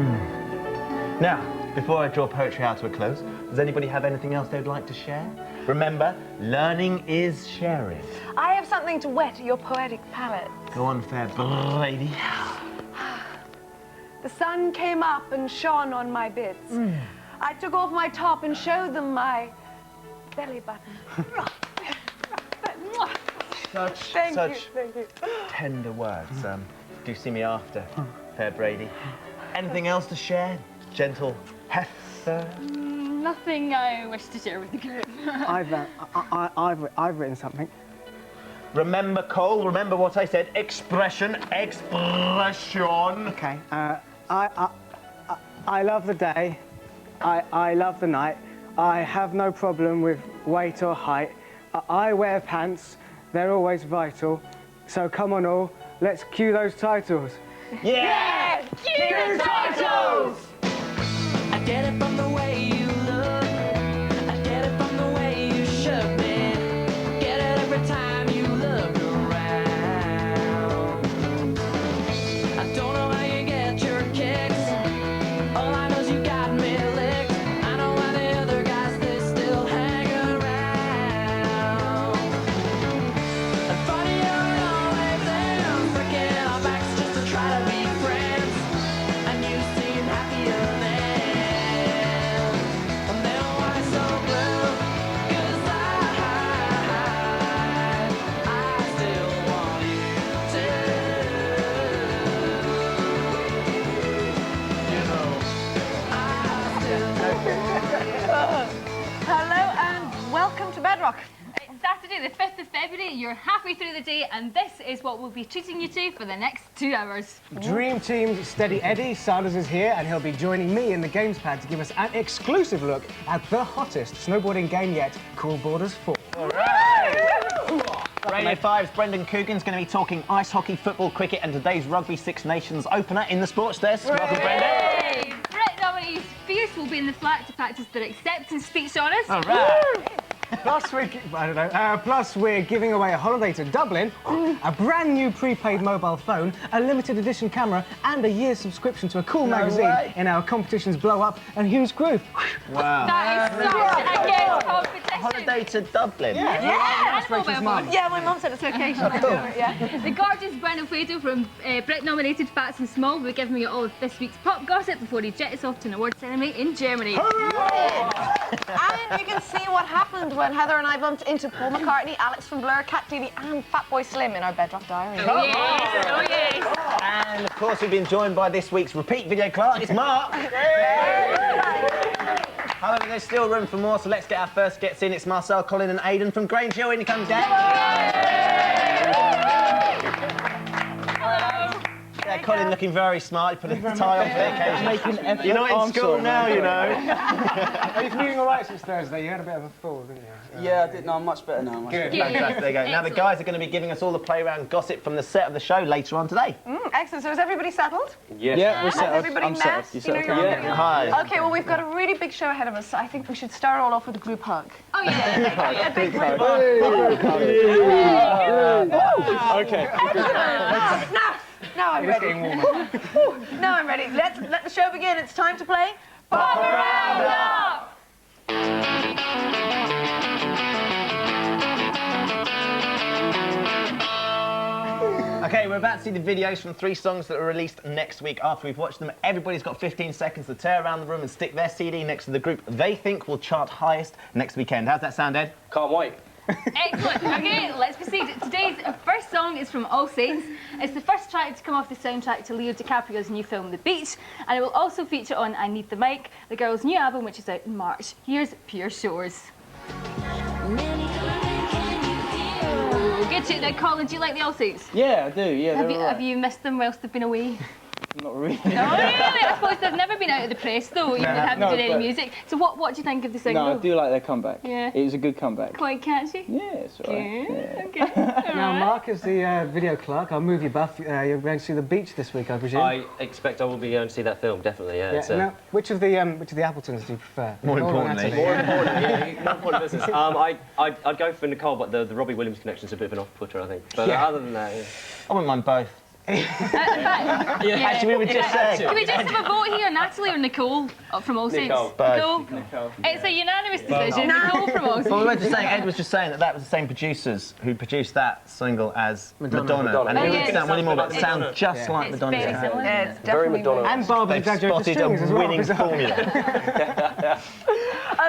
Now, before I draw poetry out to a close, does anybody have anything else they'd like to share? Remember, learning is sharing. I have something to whet your poetic palate. Go on, fair Brady. The sun came up and shone on my bits. I took off my top and showed them my belly button. Thank you. Tender words. Do see me after, fair Brady. Anything else to share, gentle Heifer? Nothing I wish to share with the group. I've written something. Remember, Cole, remember what I said. Expression. Okay. I love the day. I love the night. I have no problem with weight or height. I wear pants. They're always vital. So come on all, let's cue those titles. Yeah! Cue the titles! I get it from the way you look. I get it from the way you shook me. Get it every time you look around. I don't know how you get your kicks. All I know is you got me licked. I know why the other guys, they still hang around. And funny, you're always there, freaking our backs just to try to be friends. And you seem happier then. And then why so blue? 'Cause I still want you to. You know, I still Hello and welcome to Bedrock. It's Saturday, the 5th of February. You're halfway through the day, and this is what we'll be treating you to for the next 2 hours. Dream Team Steady Eddie Sanders is here, and he'll be joining me in the games pad to give us an exclusive look at the hottest snowboarding game yet, Cool Borders 4. Radio 5's Brendan Coogan's going to be talking ice hockey, football, cricket, and today's Rugby Six Nations opener in the sports desk. Welcome, Brendan. Hey! Brit nominees Fierce will be in the flat to practice their acceptance speech on us. All right. Plus we're giving away a holiday to Dublin, a brand new prepaid mobile phone, a limited edition camera, and a year's subscription to a cool magazine in our competitions Blow Up and Hugh's Groove. Wow. That is such a good competition. Holiday to Dublin. Yeah, and a mobile phone. Yeah, my mum said it's location. The gorgeous Ben Ofoedu from Brit-nominated Fats and Small will be giving you all of this week's pop gossip before he jets off to an award ceremony in Germany. And you can see what happened when Heather and I bumped into Paul McCartney, Alex from Blur, Cat Deely and Fatboy Slim in our Bedrock diary. Oh yes, oh yes. And of course, we've been joined by this week's repeat video clerk. It's Mark. However, there's still room for more, so let's get our first gets in. It's Marcel, Colin and Aidan from Grange Hill. In comes Dad. Yeah, Colin looking very smart. He put a tie on for the occasion. You're not in school now, you know. Are you feeling all right since Thursday? You had a bit of a fall, didn't you? Yeah, I did. No, I'm much better now. Good, fantastic. There you go. Now, the guys are going to be giving us all the play-around gossip from the set of the show later on today. Excellent. So is everybody settled? Yes. Yeah, we're Is settled. everybody I'm messed? settled. You settled? know you're Yeah. Hi. Okay, well, we've got a really big show ahead of us, so I think we should start all off with a group hug. Oh yeah. A big group Okay. Now I'm ready. Now I'm ready. Let the show begin. It's time to play Pop Around Up! Okay, we're about to see the videos from 3 songs that are released next week. After we've watched them, everybody's got 15 seconds to tear around the room and stick their CD next to the group they think will chart highest next weekend. How's that sound, Ed? Can't wait. Excellent. Okay, let's proceed. Today's first song is from All Saints. It's the first track to come off the soundtrack to Leo DiCaprio's new film, The Beach, and it will also feature on I Need the Mic, the girls' new album, which is out in March. Here's Pure Shores. Good shit. Now, Colin, do you like the All Saints? Yeah, I do. Yeah, Have you missed them whilst they've been away? Not really. Oh, really? I suppose they've never been out of the press, though, even they haven't done any music. So what do you think of the single? No, I do like their comeback. Yeah. It was a good comeback. Quite catchy? Yeah, it's all right. Yeah. Okay. Now, Mark is the video clerk. Our movie buff. You're going to see The Beach this week, I presume. I expect I will be going to see that film, definitely, yeah. Now, which of the Appletons do you prefer? More importantly. More important business. I'd go for Nicole, but the Robbie Williams connection's a bit of an off-putter, I think. But other than that, yeah. I wouldn't mind both. In fact, Actually, we were just saying. can we just have a vote here, Natalie or Nicole from All Saints? Nicole. Nicole. It's a unanimous decision. Nicole from All Saints. Well, we were just saying, Ed was just saying that was the same producers who produced that single as Madonna. And it didn't sound Willie Moore, but it sounds just like It's Madonna. very similar. It's Very definitely Madonna. And Barbara They've exaggerated the spotted strings a as well. winning formula.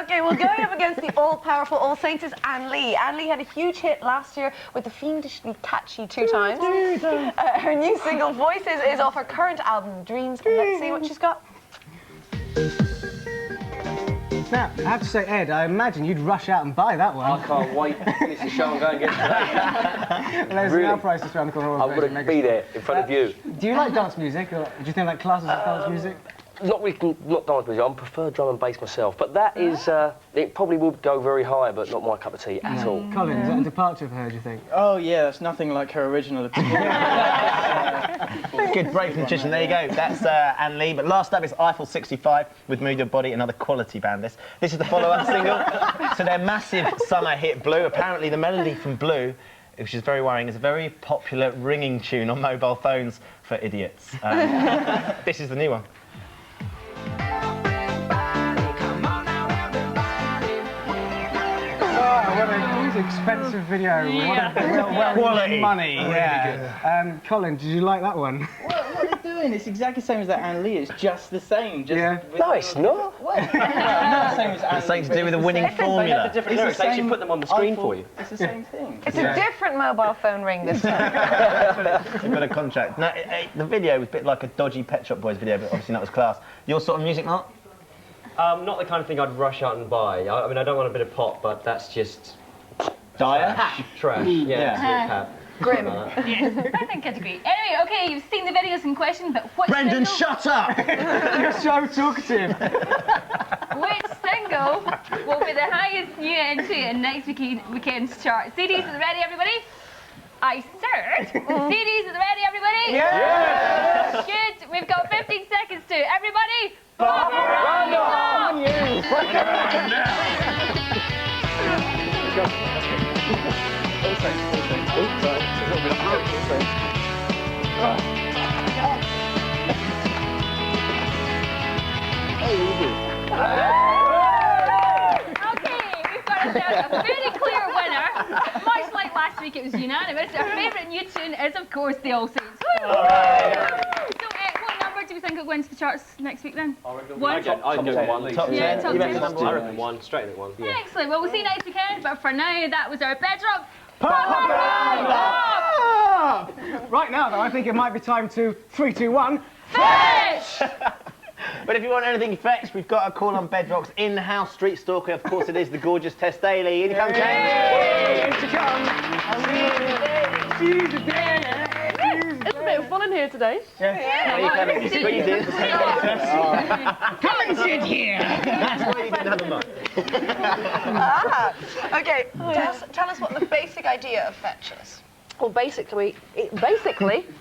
Okay, well, going up against the all-powerful All Saints is Anne Lee. Anne Lee had a huge hit last year with the fiendishly catchy Two Times. Her new single, Voices, is off her current album, Dreams. Let's see what she's got. Now, I have to say, Ed, I imagine you'd rush out and buy that one. I can't wait to finish the show and go and get that. There's Really? now prices around the corner. I'm going to be there in front of you. Do you like dance music, or do you think that classes as dance music? Not really, not dance music. I prefer drum and bass myself, but that is, it probably would go very high, but not my cup of tea at all. Colin, is that a departure for her, do you think? Oh yeah, that's nothing like her original. Good break from the magician. There you go. That's Anne Lee. But last up is Eiffel 65 with Move Your Body, another quality band. This is the follow-up single to their massive summer hit Blue. Apparently, the melody from Blue, which is very worrying, is a very popular ringing tune on mobile phones for idiots. This is the new one. What a huge, expensive video. Yeah. What a well Quality. money. Yeah. Colin, did you like that one? What are they doing? It's exactly the same as that Anne Lee. It's just the same. Just Yeah. No, it's not. Well, not the same as Anne It's something Lee. to do with the winning formula. Different lyrics. They should put them on the screen for you. It's the same thing. It's a different mobile phone ring this time. They've got a contract. No, the video was a bit like a dodgy Pet Shop Boys video, but obviously not as class. Your sort of music, Mark? Not the kind of thing I'd rush out and buy. I mean, I don't want a bit of pop, but that's just Dire? trash. Yeah. Grim. I think I'd agree. Anyway, okay, you've seen the videos in question, but which Brendan, single, shut up! You're so talkative. which single will be the highest new entry in next weekend's chart? CDs are ready, everybody? I said, CDs are ready, everybody? Yeah! Good. We've got 15 seconds to everybody. Okay, we've got ourselves a very clear winner. Much like last week, it was unanimous. Our favourite new tune is, of course, the All Saints. So, what number do we think it wins the charts next week then? One. I'd go one. Top 10. Yeah, top You reckon 10. number one? I reckon one. Straight at one. Yeah. Excellent. Well, we'll see you next weekend. But for now, that was our Bedrock. Right now, though, I think it might be time to 3, 2, 1. Fetch! But if you want anything fetched, we've got a call on Bedrock's in-house street stalker. Of course, it is the gorgeous Tess Daly. In you come, James. It's a bit of fun in here today. Well, you kind of squeeze in. Come and sit here. That's why you didn't have a mic. Okay, tell us what the basic idea of Fetch is. Well, basically,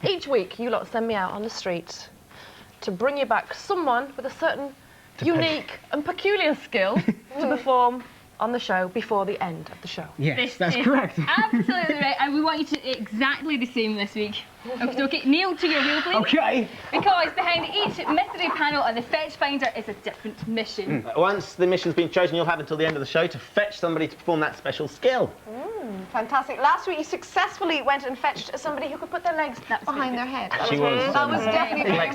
each week you lot send me out on the streets to bring you back someone with a certain unique and peculiar skill to perform on the show before the end of the show. Yes, that's is correct. Absolutely right, and we want you to exactly the same this week. Okay, Neil, to your wheel, please. Okay. Because behind each mystery panel and the Fetch Finder is a different mission. Once the mission's been chosen, you'll have until the end of the show to fetch somebody to perform that special skill. Fantastic. Last week you successfully went and fetched somebody who could put their legs behind their head. That was definitely very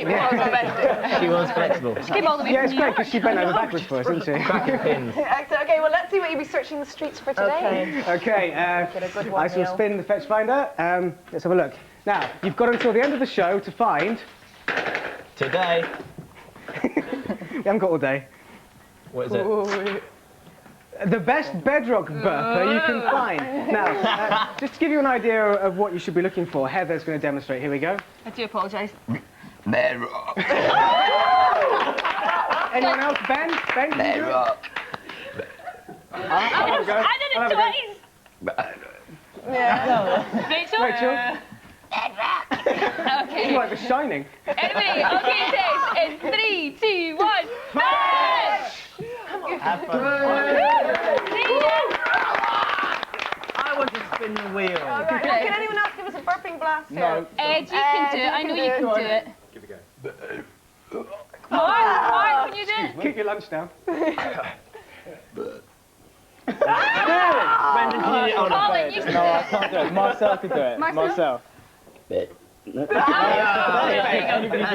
impressive. She was flexible. She came all the way Yeah, from it's New great York. because she bent over backwards for us, didn't she? Cracking pins. Excellent. Okay, well, let's see what you'll be searching the streets for today. Okay, Get a good one, I shall Neil. spin the fetch finder. Let's have a look. Now, you've got until the end of the show to find... Today. You haven't got all day. What is it? The best Bedrock burper you can find. Now, just to give you an idea of what you should be looking for, Heather's going to demonstrate. Here we go. I do apologise. Bedrock. Anyone else? Ben? Ben, can you do it? I did it twice. Yeah. Rachel? Rachel? Okay. Like The Shining. Anybody? Okay, Tess. In 3, 2, 1. Fetch! Have fun. I want to Spin the wheel. All right. Can anyone else give us a burping blast here? No. Ed, you can do it. I know you can do it. Give it a go. Mark, can you do it? Keep your lunch down. Brendan, can you do it? Oh, no. Colin, you can No, I do it. can't do it. Marcel could do it. Marcel? That's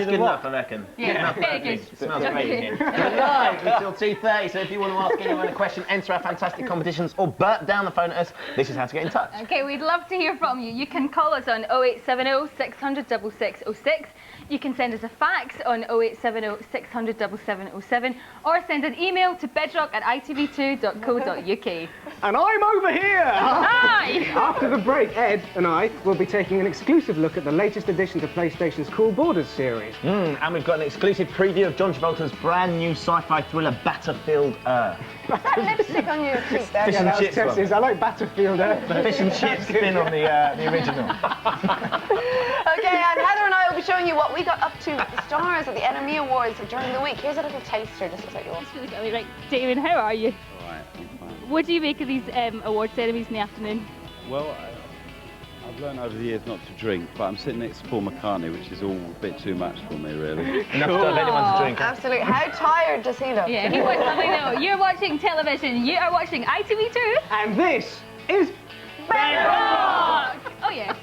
good enough, I reckon. Yeah, very good. It smells great in here. We're live until 2:30, so if you want to ask anyone a question, enter our fantastic competitions or burp down the phone at us. This is how to get in touch. Okay, we'd love to hear from you. You can call us on 0870 600 6606. You can send us a fax on 0870 600 7707 or send an email to bedrock@itv2.co.uk. And I'm over here! Hi! After the break, Ed and I will be taking an exclusive look at the latest addition to PlayStation's Cool Borders series. And we've got an exclusive preview of John Travolta's brand new sci-fi thriller Battlefield Earth. That lipstick on your cheek there. Fish and that was chips one. Tess's. I like Battlefield Earth. Fish and chips spin on the original. Okay, and Heather and I will be showing you what we got up to with the stars at the NME Awards during the week. Here's a little taster just to set you off. That's really funny. Right, Damon, how are you? Alright, I'm fine. What do you make of these award ceremonies in the afternoon? Well, I've learned over the years not to drink, but I'm sitting next to Paul McCartney, which is all a bit too much for me, really. Enough to have anyone to drink. Absolutely. How tired does he look? Yeah, he wants something though. You're watching television. You are watching ITV2. And this is Bedrock! Oh yeah.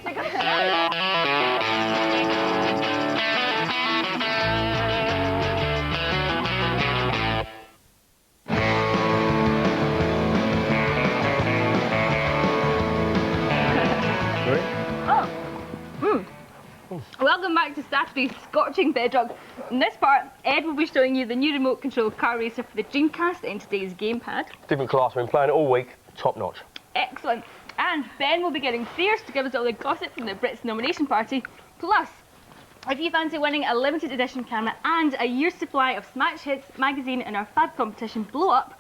Welcome back to Saturday's Scorching Bedrock. In this part, Ed will be showing you the new remote control car racer for the Dreamcast in today's gamepad. Different class, we've been playing it all week, top notch. Excellent. And Ben will be getting fierce to give us all the gossip from the Brits nomination party. Plus, if you fancy winning a limited edition camera and a year's supply of Smash Hits magazine in our fab competition Blow Up,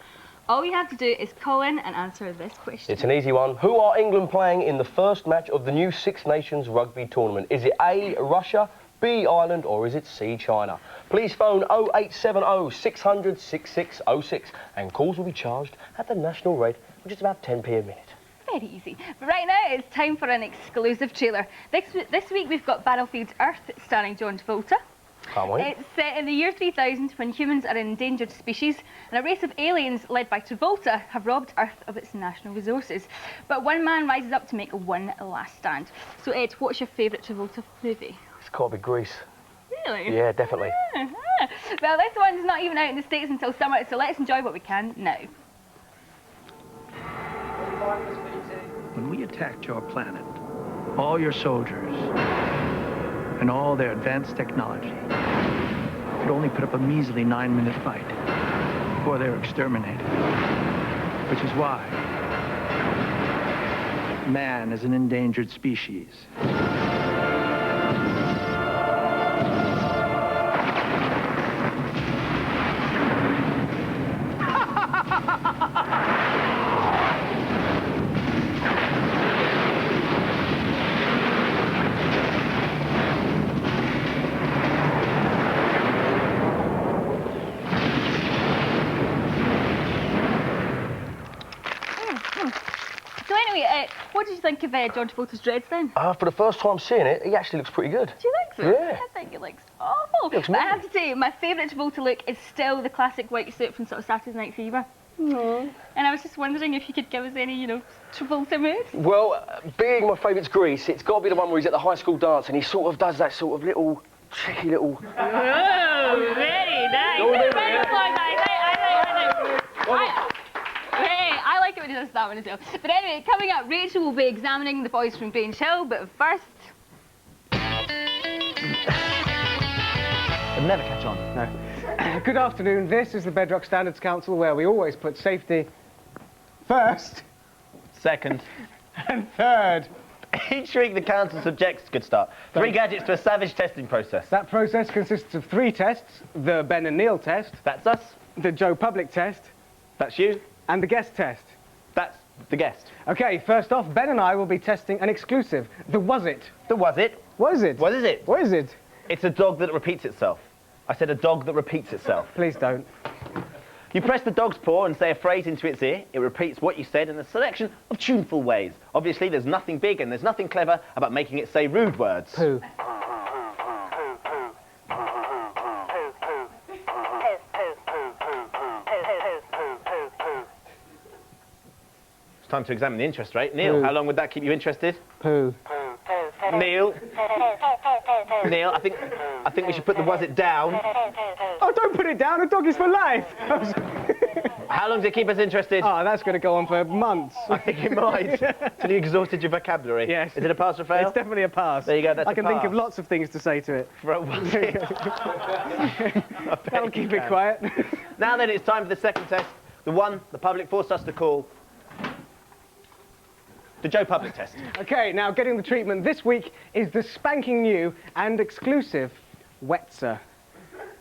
all you have to do is call in and answer this question. It's an easy one. Who are England playing in the first match of the new Six Nations rugby tournament? Is it A, Russia, B, Ireland, or is it C, China? Please phone 0870 600 6606 and calls will be charged at the national rate for just about 10p a minute. Very easy. But right now, it's time for an exclusive trailer. This week, we've got Battlefield Earth, starring John Travolta. Can't wait. It's set in the year 3000 when humans are an endangered species and a race of aliens led by Travolta have robbed Earth of its national resources. But one man rises up to make one last stand. So Ed, what's your favourite Travolta movie? It's got to be Greece. Really? Yeah, definitely. Well, this one's not even out in the States until summer, so let's enjoy what we can now. When we attacked your planet, all your soldiers and all their advanced technology could only put up a measly 9-minute fight before they were exterminated. Which is why man is an endangered species. What did you think of John Travolta's dreads then? For the first time seeing it, he actually looks pretty good. Do you think so? Yeah. I think it looks awful. Looks but I have to say, my favourite Travolta look is still the classic white suit from sort of Saturday Night Fever. And I was just wondering if you could give us any, you know, Travolta moves. Well, being my favourite's Grease, it's got to be the one where he's at the high school dance and he sort of does that sort of little, cheeky little... Oh, very nice. I like it when he does that one as well. But anyway, coming up, Rachel will be examining the boys from Grange Hill, but first... They'll never catch on. No. Good afternoon. This is the Bedrock Standards Council, where we always put safety first, second, and third. Each week the council subjects, good start, 3 gadgets to a savage testing process. That process consists of 3 tests: the Ben and Neil test, that's us; the Joe Public test, that's you; and the guest test. That's the guest. Okay, first off, Ben and I will be testing an exclusive, the Was It. The Was It? What is it? What is it? What is it? It's a dog that repeats itself. I said a dog that repeats itself. Please don't. You press the dog's paw and say a phrase into its ear. It repeats what you said in a selection of tuneful ways. Obviously, there's nothing big and there's nothing clever about making it say rude words. Poo. It's time to examine the interest rate. Neil, Poo. how long would that keep you interested? Poo. Neil. Neil, I think we should put the was it down. Oh, don't put it down. A dog is for life. How long does it keep us interested? Oh, that's going to go on for months. I think it might. Till you exhausted your vocabulary. Yes. Is it a pass or fail? It's definitely a pass. There you go, that's I a can think of pass. lots of things to say to it. For a was it? That'll keep it quiet. Now then, it's time for the second test. The one the public forced us to call the Joe Public test. Okay, now getting the treatment this week is the spanking new and exclusive Wetzer.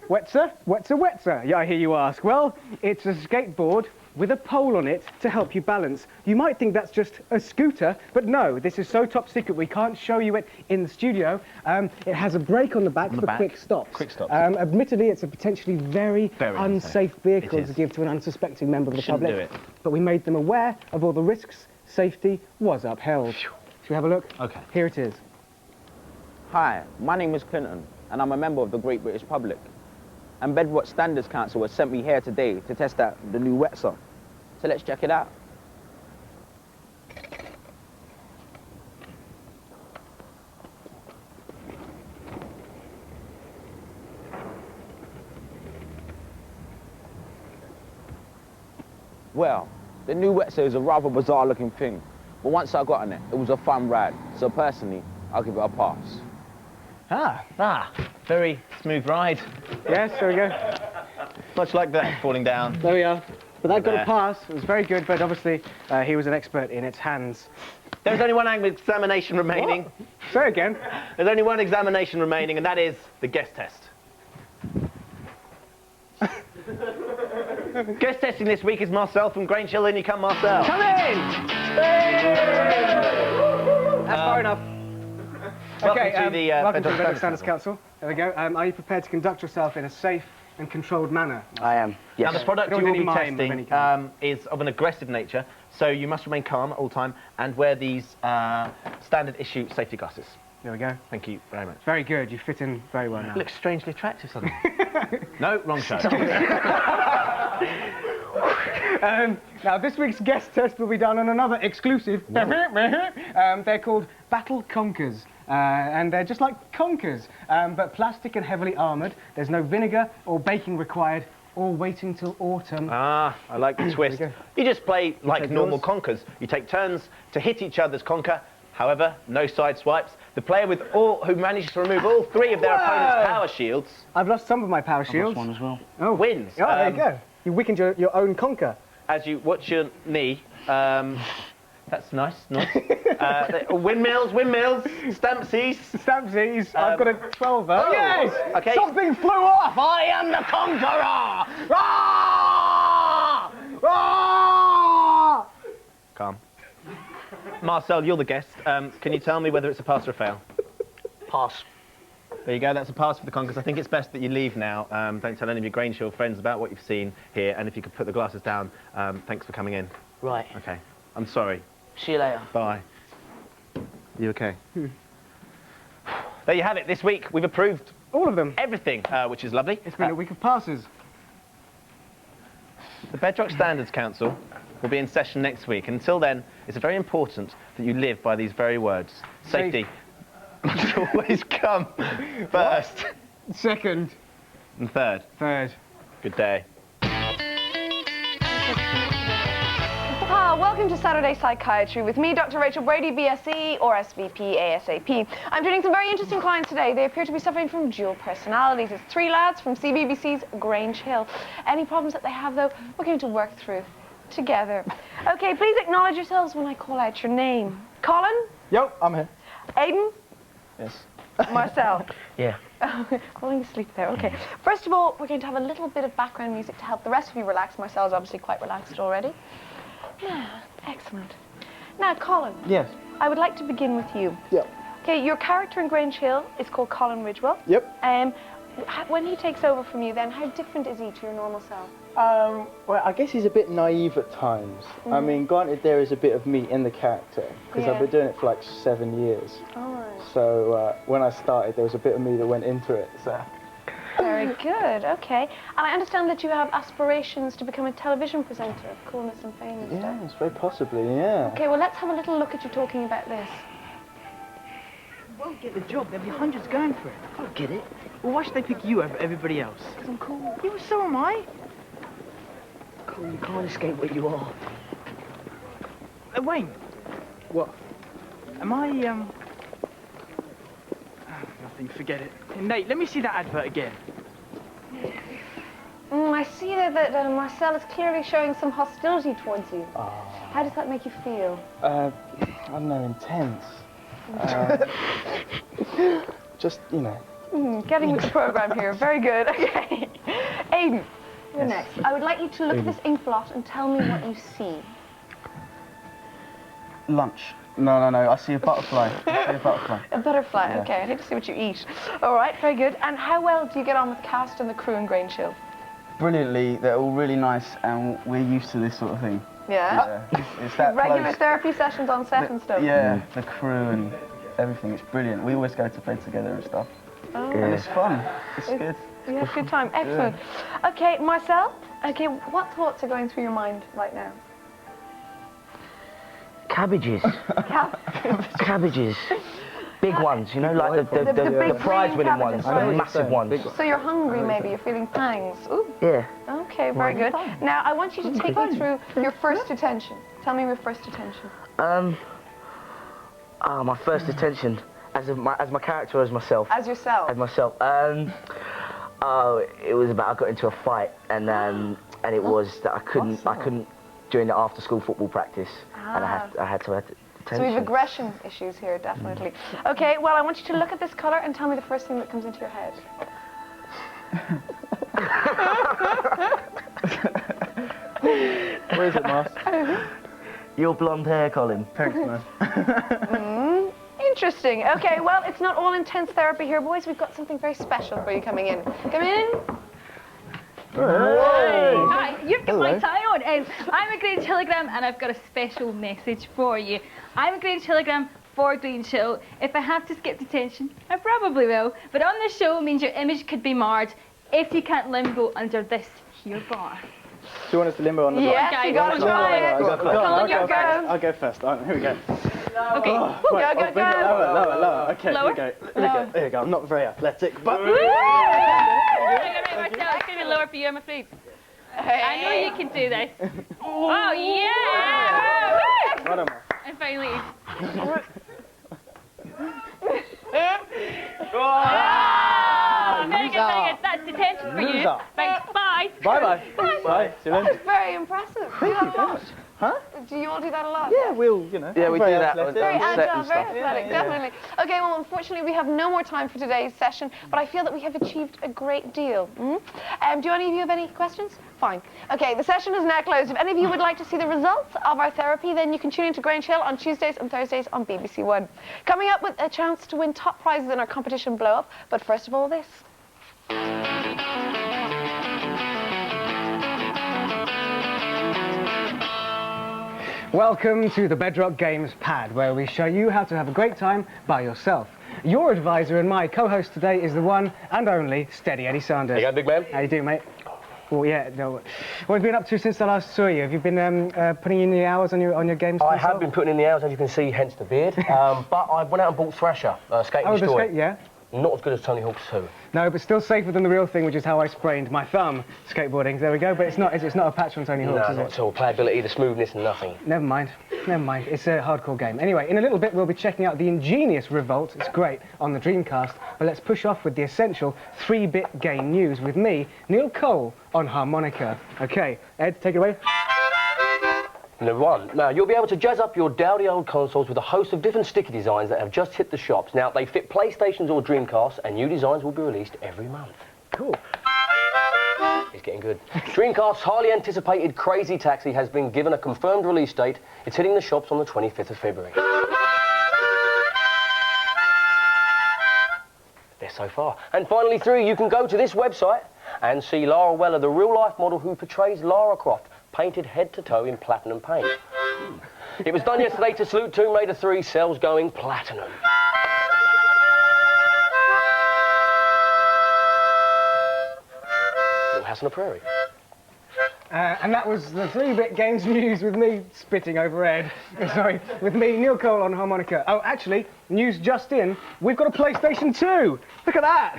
Wetzer? Wetzer, Wetzer, yeah, I hear you ask. Well, it's a skateboard with a pole on it to help you balance. You might think that's just a scooter, but no, this is so top secret we can't show you it in the studio. It has a brake on the back for quick stops. Quick stops. Admittedly, it's a potentially very unsafe vehicle It to is. give to an unsuspecting member of the Shouldn't public. do it. But we made them aware of all the risks. Safety was upheld. Should we have a look? Okay. Here it is. Hi, my name is Clinton, and I'm a member of the Great British Public. And Bedrock Standards Council has sent me here today to test out the new Wetzer. So let's check it out. Well, the new Wetzer is a rather bizarre looking thing, but once I got on it, it was a fun ride. So personally, I'll give it a pass. Very smooth ride. Yes, there we go. Much like that, falling down. There we are. But that got There. a pass. It was very good, but obviously he was an expert in its hands. There's only one examination remaining. What? Say again. There's only one examination remaining, and that is the guest test. Guest testing this week is Marcel from Grange Hill. In you come, Marcel. Come in! That's far enough. Welcome to the welcome to the Bedrock Bedrock Standards Council. There we go. Are you prepared to conduct yourself in a safe and controlled manner? I am. Now, the product Not you will any be mime of any testing kind. is of an aggressive nature, so you must remain calm at all time and wear these standard issue safety glasses. There we go. Thank you very much. Very good. You fit in very well now. You look strangely attractive suddenly. No, wrong show. Now, this week's guest test will be done on another exclusive. They're called Battle Conkers. And they're just like Conkers, but plastic and heavily armoured. There's no vinegar or baking required, or waiting till autumn. I like the twist. You just play like normal conkers. You take turns to hit each other's conker. However, no side swipes. The player who manages to remove all three of their opponent's power shields. I've lost some of my power shields. One as well. Oh, wins. Oh, there you go. You weakened your own conker. As you watch your knee. That's nice. Windmills, Stampsies. Stampsies. I've got a 12. Oh, yes! Okay. Something flew off! I am the conqueror! Rah! Rah! Calm. Marcel, you're the guest. Can you tell me whether it's a pass or a fail? Pass. There you go, that's a pass for the Conkers. I think it's best that you leave now. Don't tell any of your Grange Hill friends about what you've seen here, and if you could put the glasses down, thanks for coming in. Right. Okay. I'm sorry. See you later. Bye. You okay? There you have it. This week, we've approved all of them. Everything, which is lovely. It's been a week of passes. The Bedrock Standards Council will be in session next week. Until then, it's very important that you live by these very words. Safety must always come first. Second. And third. Third. Good day. Welcome to Saturday Psychiatry with me, Dr. Rachel Brady, BSc or SVP ASAP. I'm treating some very interesting clients today. They appear to be suffering from dual personalities. It's three lads from CBBC's Grange Hill. Any problems that they have, though, we're going to work through together. Okay, please acknowledge yourselves when I call out your name. Colin? Yo, I'm here. Aidan? Yes. Marcel? Yeah. Falling asleep there, okay. First of all, we're going to have a little bit of background music to help the rest of you relax. Marcel's obviously quite relaxed already. Excellent. Now, Colin. Yes. I would like to begin with you. Yep. Okay, your character in Grange Hill is called Colin Ridgewell. Yep. When he takes over from you, then how different is he to your normal self? Well, I guess he's a bit naive at times. I mean, granted, there is a bit of me in the character, because I've been doing it for like 7 years. All right. So when I started, there was a bit of me that went into it. So. Very good, okay. And I understand that you have aspirations to become a television presenter of Coolness and Fame and stuff. Yes, very possibly, yeah. Okay, well, let's have a little look at you talking about this. You won't get the job. There'll be hundreds going for it. I don't get it. Well, why should they pick you over everybody else? Because I'm cool. Yeah, well, so am I. Cool, you can't escape what you are. Wayne. What? Am I, nothing, forget it. Hey, Nate, let me see that advert again. I see that Marcel is clearly showing some hostility towards you. How does that make you feel? I don't know, intense. Just, you know. Getting with the program here. Very good. Okay. Aidan, you're next. I would like you to look at this ink blot and tell me what you see. Lunch. No. I see a butterfly. A butterfly. Yeah. Okay. I need to see what you eat. All right. Very good. And how well do you get on with the cast and the crew in Grange Hill? Brilliantly. They're all really nice, and we're used to this sort of thing. Yeah. It's that regular close. therapy sessions on set and stuff. Yeah. The crew and everything. It's brilliant. We always go to bed together and stuff. Oh. And it's fun. It's good. You have a good time. Excellent. Yeah. Okay, Marcel. Okay, what thoughts are going through your mind right now? Cabbages. Cabbages. Big ones, you know, like the prize-winning ones, the massive ones. So you're hungry, maybe. You're feeling pangs. Ooh. Yeah. Okay, very good. Now, I want you to take me through your first attention. Tell me your first attention. My first attention as my character, as myself. As yourself. As myself. It was about I got into a fight, and it was that I couldn't during the after-school football practice, and I had to attention. So we have aggression issues here, definitely. Okay, well, I want you to look at this colour and tell me the first thing that comes into your head. Where is it, Mars? Your blonde hair, Colin. Thanks, man. Interesting. Okay, well, it's not all intense therapy here, boys. We've got something very special for you coming in. Come in. Hi, you've got my tie on. I'm a Grange Hillogram, and I've got a special message for you. I'm a Grange Hillogram for Grange Hill. If I have to skip detention, I probably will. But on the show means your image could be marred if you can't limbo under this here bar. Do you want us to limbo on the block? Yes, you gotta try it. I'll go first. All right, here we go. Okay. Right, Go. Lower. Okay, Lower? Here we go. I'm not very athletic, but... It's going to be lower for you, I'm afraid. I know you can do this. Oh, yeah! Right on, Mars. And finally... Very good. That's detention for you. Thanks, bye. Bye. See you later. That's very impressive. Do that a lot. Huh? Do you all do that a lot? Yeah, we'll, you know. Yeah, we do that. Very on set agile, and very stuff. athletic, definitely. Okay, well, unfortunately, we have no more time for today's session, but I feel that we have achieved a great deal. Do any of you have any questions? Fine. Okay, the session is now closed. If any of you would like to see the results of our therapy, then you can tune into Grange Hill on Tuesdays and Thursdays on BBC One. Coming up with a chance to win top prizes in our competition blow-up, but first of all, this. Welcome to the Bedrock Games pad, where we show you how to have a great time by yourself. Your advisor and my co-host today is the one and only Steady Eddie Sanders. Hey, big man. How you doing, mate? Well, yeah, no. What have you been up to since I last saw you? Have you been putting in the hours on your games? I have been putting in the hours, as you can see, hence the beard. But I went out and bought Thrasher, Skate and Destroy. Yeah? Not as good as Tony Hawk's 2. No, but still safer than the real thing, which is how I sprained my thumb skateboarding. There we go, but it's not a patch on Tony Hawk's, is it? No, not at all. Playability, the smoothness, and nothing. Never mind. It's a hardcore game. Anyway, in a little bit, we'll be checking out the ingenious Revolt. It's great on the Dreamcast. But let's push off with the essential 3-bit game news with me, Neil Cole, on harmonica. Okay, Ed, take it away. Number one. Now, you'll be able to jazz up your dowdy old consoles with a host of different sticker designs that have just hit the shops. Now, they fit PlayStations or Dreamcasts, and new designs will be released every month. Cool. It's getting good. Dreamcast's highly anticipated Crazy Taxi has been given a confirmed release date. It's hitting the shops on the 25th of February. there so far. And finally, 3, you can go to this website and see Lara Weller, the real-life model who portrays Lara Croft, painted head to toe in platinum paint. It was done yesterday to salute Tomb Raider 3 sales going platinum. Little House on the Prairie. And that was the 3-bit games news with me spitting over Ed. Sorry, with me, Neil Cole on harmonica. Oh, actually, news just in, we've got a PlayStation 2. Look at that.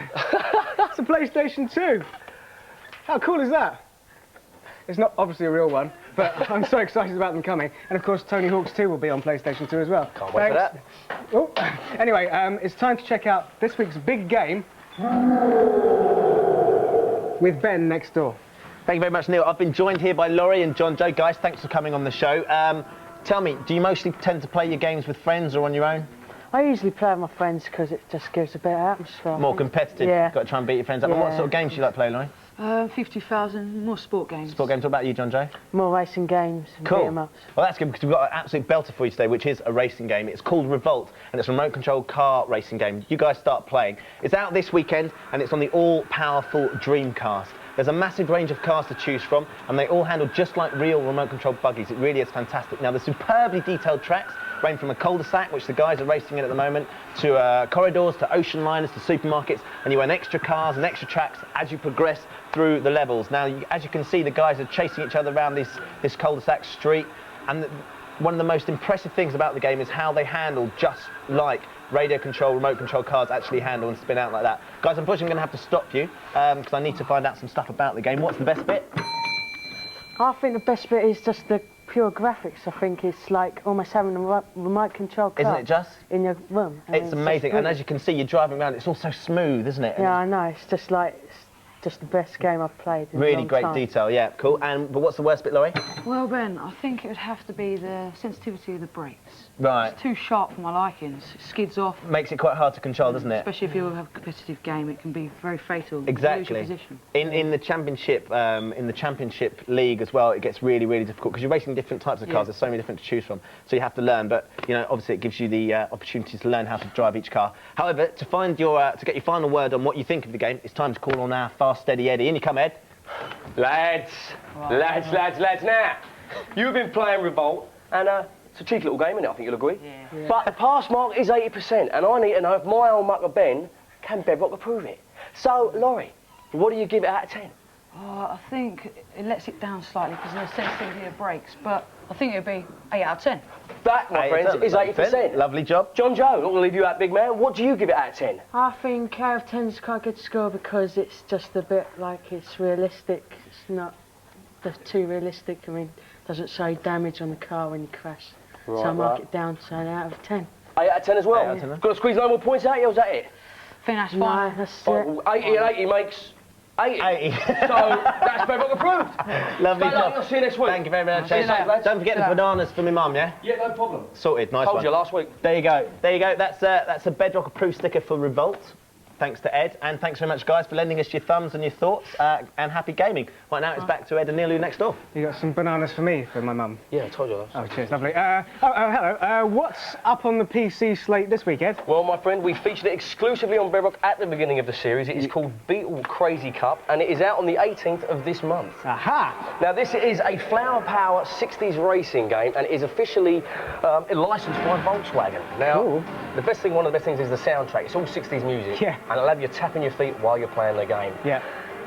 It's a PlayStation 2. How cool is that? It's not obviously a real one, but I'm so excited about them coming. And of course, Tony Hawk's 2 will be on PlayStation 2 as well. Can't wait for that. Oh, anyway, it's time to check out this week's big game with Ben next door. Thank you very much, Neil. I've been joined here by Laurie and John Joe. Guys, thanks for coming on the show. Tell me, do you mostly tend to play your games with friends or on your own? I usually play with my friends because it just gives a bit of atmosphere. More competitive? Yeah. Got to try and beat your friends up. Yeah. And what sort of games do you like playing, Laurie? 50,000, more sport games. Sport games. What about you, John Joe? More racing games and cool. beat 'em ups. Well, that's good because we've got an absolute belter for you today, which is a racing game. It's called Revolt, and it's a remote-controlled car racing game. You guys start playing. It's out this weekend, and it's on the all-powerful Dreamcast. There's a massive range of cars to choose from, and they all handle just like real remote-controlled buggies. It really is fantastic. Now, the superbly detailed tracks range from a cul-de-sac, which the guys are racing in at the moment, to corridors, to ocean liners, to supermarkets, and you earn extra cars and extra tracks as you progress through the levels. Now, as you can see, the guys are chasing each other around this cul-de-sac street, and one of the most impressive things about the game is how they handle just like radio control, remote control cars actually handle and spin out like that. Guys, unfortunately I'm going to have to stop you because I need to find out some stuff about the game. What's the best bit? I think the best bit is just the pure graphics. I think it's like almost having a remote control car. Isn't it just? In your room. I mean, It's amazing, and as you can see, you're driving around, it's all so smooth, isn't it? Yeah, I know, it's just like, it's just the best game I've played in a Really long great time. detail, yeah, cool. But what's the worst bit, Laurie? Well, Ben, I think it would have to be the sensitivity of the brakes. Right. It's too sharp for my likings. It skids off. Makes it quite hard to control, doesn't it? Especially if you have a competitive game, it can be very fatal. Exactly. You lose your position. In the championship league as well, it gets really, really difficult because you're racing different types of cars. Yeah. There's so many different to choose from, so you have to learn. But you know, obviously, it gives you the opportunity to learn how to drive each car. However, to find your to get your final word on what you think of the game, it's time to call on our fast, steady Eddie. In you come, Ed. Lads, now, you've been playing Revolt, and it's a cheeky little game, isn't it? I think you'll agree. Yeah. But the pass mark is 80%, and I need to know if my old mucker Ben can Bedrock approve it. So, Laurie, what do you give it out of 10? Oh, I think it lets it down slightly because of the sensitivity of brakes, but I think it'd be 8 out of 10. That, my friends, is 80%. Lovely job. John Joe, I'm not going to leave you out, big man. What do you give it out of 10? I think out of 10 is quite a good score because it's just a bit like it's realistic. It's not too realistic. I mean, it doesn't show damage on the car when you crash. Right, so I mark right. it down to an out of 10. 8 out of 10 as well? 8 out of 10, Got to squeeze no more points out of you, or is that it? I think that's No, fine. that's Well, 80 and 80 makes 80. 80. So that's Bedrock approved. Lovely Stay job. lucky, I'll see you next week. Thank you very much. See you later, lads. Don't forget the bananas for my mum, yeah? Yeah, no problem. Sorted, nice Told one. you last week. There you go. There you go. That's a Bedrock approved sticker for Revolt. Thanks to Ed, and thanks very much, guys, for lending us your thumbs and your thoughts, and happy gaming. Right now, it's back to Ed and Neil next door. You got some bananas for me, for my mum? Yeah, I told you that. Oh, cheers, lovely. Hello. What's up on the PC slate this week, Ed? Well, my friend, we featured it exclusively on Bedrock at the beginning of the series. It is called Beetle Crazy Cup, and it is out on the 18th of this month. Aha! Now, this is a flower power 60s racing game, and it is officially licensed by Volkswagen. Now, Cool. one of the best things is the soundtrack. It's all 60s music. Yeah. And it'll have you tapping your feet while you're playing the game. Yeah.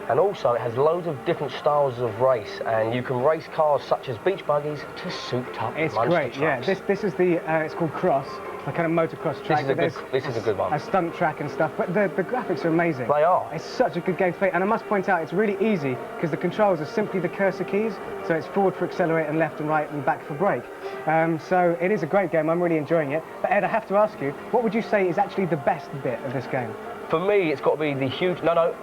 And also, it has loads of different styles of race, and you can race cars such as beach buggies to souped-up It's monster great, yeah. trucks. This is the, it's called Cross, a kind of motocross track. This is a good one. A stunt track and stuff, but the graphics are amazing. They are. It's such a good game to play, and I must point out it's really easy because the controls are simply the cursor keys, so it's forward for accelerate and left and right and back for brake. So it is a great game, I'm really enjoying it. But Ed, I have to ask you, what would you say is actually the best bit of this game? For me, it's got to be the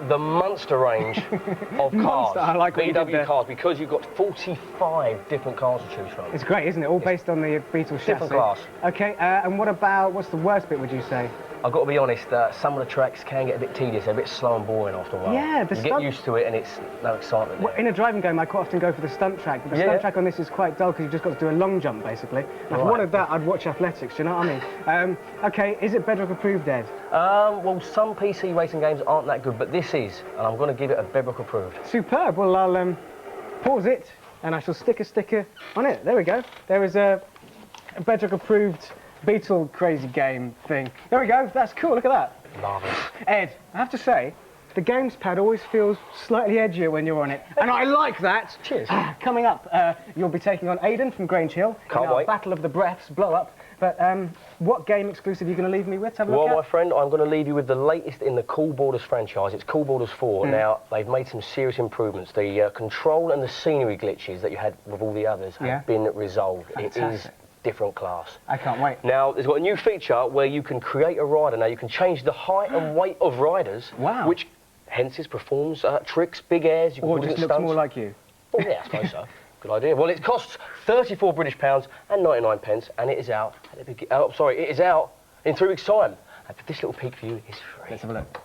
the Monster range of cars. Monster, I like what you did VW there. cars, because you've got 45 different cars to choose from. It's great, isn't it? All based on the Beetle chassis. Different class. Okay, and what's the worst bit, would you say? I've got to be honest, some of the tracks can get a bit tedious. They're a bit slow and boring after a while. Yeah, you get used to it and it's no excitement. Well, in a driving game, I quite often go for the stunt track, but the stunt track on this is quite dull because you've just got to do a long jump, basically. And if I wanted that, I'd watch athletics, do you know what I mean? OK, is it Bedrock approved, Ed? Well, some PC racing games aren't that good, but this is, and I'm going to give it a Bedrock approved. Superb. Well, I'll pause it, and I shall stick a sticker on it. There we go. There is a Bedrock approved Beetle Crazy Game thing. There we go. That's cool. Look at that. Marvellous. Ed, I have to say, the games pad always feels slightly edgier when you're on it, and I like that. Cheers. Coming up, you'll be taking on Aidan from Grange Hill. Can't in our wait. Battle of the Breaths, blow up. But what game exclusive are you going to leave me with? Have a look Well, at? my friend, I'm going to leave you with the latest in the Cool Borders franchise. It's Cool Borders 4. Now, they've made some serious improvements. The control and the scenery glitches that you had with all the others have been resolved. Fantastic. It is different class. I can't wait. Now, there's got a new feature where you can create a rider. Now, you can change the height and weight of riders. Wow. Which, hence, performs tricks, big airs. You can Or put just in looks stunts. more like you. Oh, yeah, I suppose so. Good idea. Well, it costs £34 British and 99 pence, and it is out. It is out in 3 weeks' time. And this little peek for you is free. Let's have a look.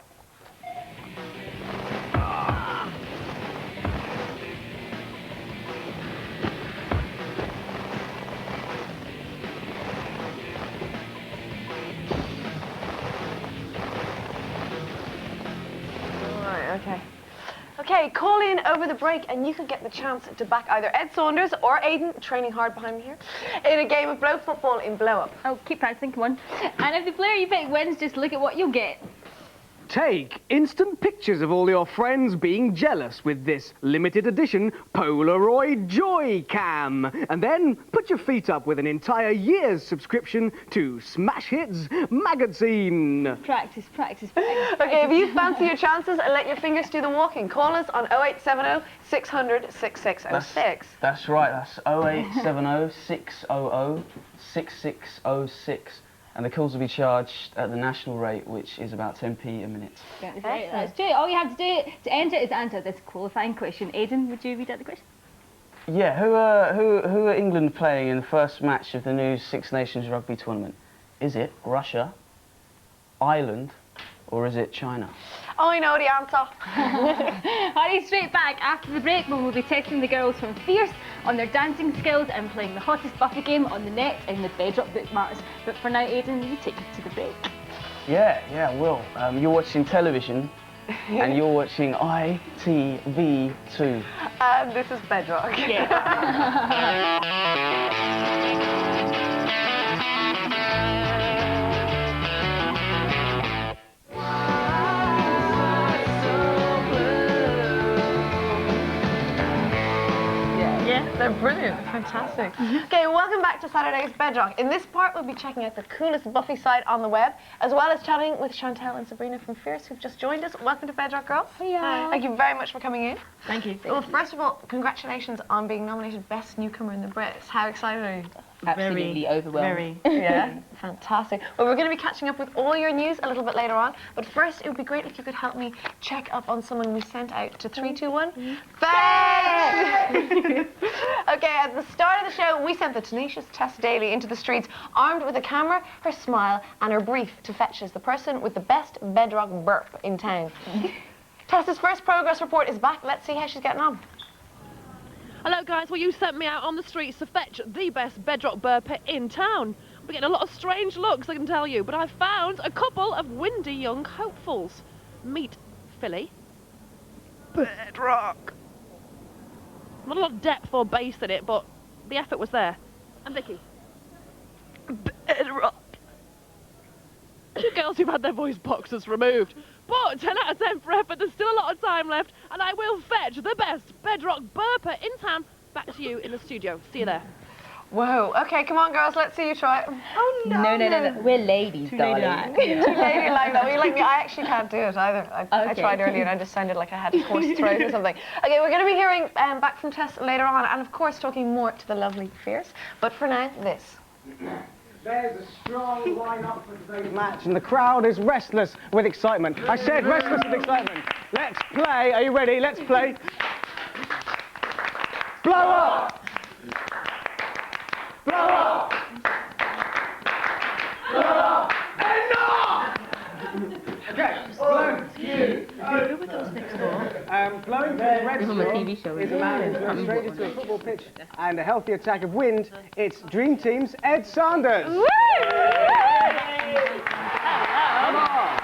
Right, okay. Okay, call in over the break and you can get the chance to back either Ed Saunders or Aidan, training hard behind me here, in a game of blow football in Blow Up. Oh, keep practicing, come on. And if the player you pick wins, just look at what you'll get. Take instant pictures of all your friends being jealous with this limited edition Polaroid Joy Cam. And then put your feet up with an entire year's subscription to Smash Hits magazine. Practice, practice, practice. Okay, if you fancy your chances and let your fingers do the walking, call us on 0870 600 6606. That's right, that's 0870 600 6606. And the calls will be charged at the national rate, which is about 10p a minute. That's right, let's do it. All you have to do to enter is answer this qualifying question. Aidan, would you read out the question? Yeah, who are England playing in the first match of the new Six Nations rugby tournament? Is it Russia, Ireland, or is it China? I know the answer. Hurry straight back after the break when we'll be testing the girls from Fierce on their dancing skills and playing the hottest Buffy game on the net in the Bedrock bookmarks. But for now, Aidan, you take it to the break. Yeah, I will. You're watching television, and you're watching ITV2. And this is Bedrock. Yeah. They're brilliant, fantastic. Okay, welcome back to Saturday's Bedrock. In this part, we'll be checking out the coolest Buffy site on the web, as well as chatting with Chantel and Sabrina from Fierce, who've just joined us. Welcome to Bedrock, girls. Hiya. Thank you very much for coming in. Thank you. Well, first of all, congratulations on being nominated Best Newcomer in the Brits. How excited are you? Absolutely overwhelmed. Yeah, fantastic. Well, we're going to be catching up with all your news a little bit later on, but first it would be great if you could help me check up on someone we sent out to 3, 2, 1. Fetch! Okay, at the start of the show, we sent the tenacious Tess Daly into the streets, armed with a camera, her smile, and her brief to fetch us the person with the best Bedrock burp in town. Tess's first progress report is back. Let's see how she's getting on. Hello guys, well you sent me out on the streets to fetch the best Bedrock burper in town. We're getting a lot of strange looks, I can tell you, but I found a couple of windy young hopefuls. Meet Philly. Bedrock. Not a lot of depth or bass in it, but the effort was there. And Vicky. Bedrock. Two girls who've had their voice boxes removed. But 10 out of 10 for effort, there's still a lot of time left, and I will fetch the best Bedrock burper in town back to you in the studio. See you there. Whoa, okay, come on girls, let's see you try it. Oh no. No. We're ladies, darling. Too ladylike though. You like me? I actually can't do it either. I tried earlier and I just sounded like I had a hoarse throat or something. Okay, we're going to be hearing back from Tess later on, and of course talking more to the lovely Fierce. But for now, this. There's a strong line-up for today's match, and the crowd is restless with excitement. I said restless with excitement. Let's play. Are you ready? Let's play. Blow up! Blow up! Blow up! Enough! Okay, blown. Who were those next door? Blowing to the red It's on the straw TV show, is a isn't man it? who goes straight into a football pitch and a healthy attack of wind. It's Dream Team's Ed Sanders. Come on.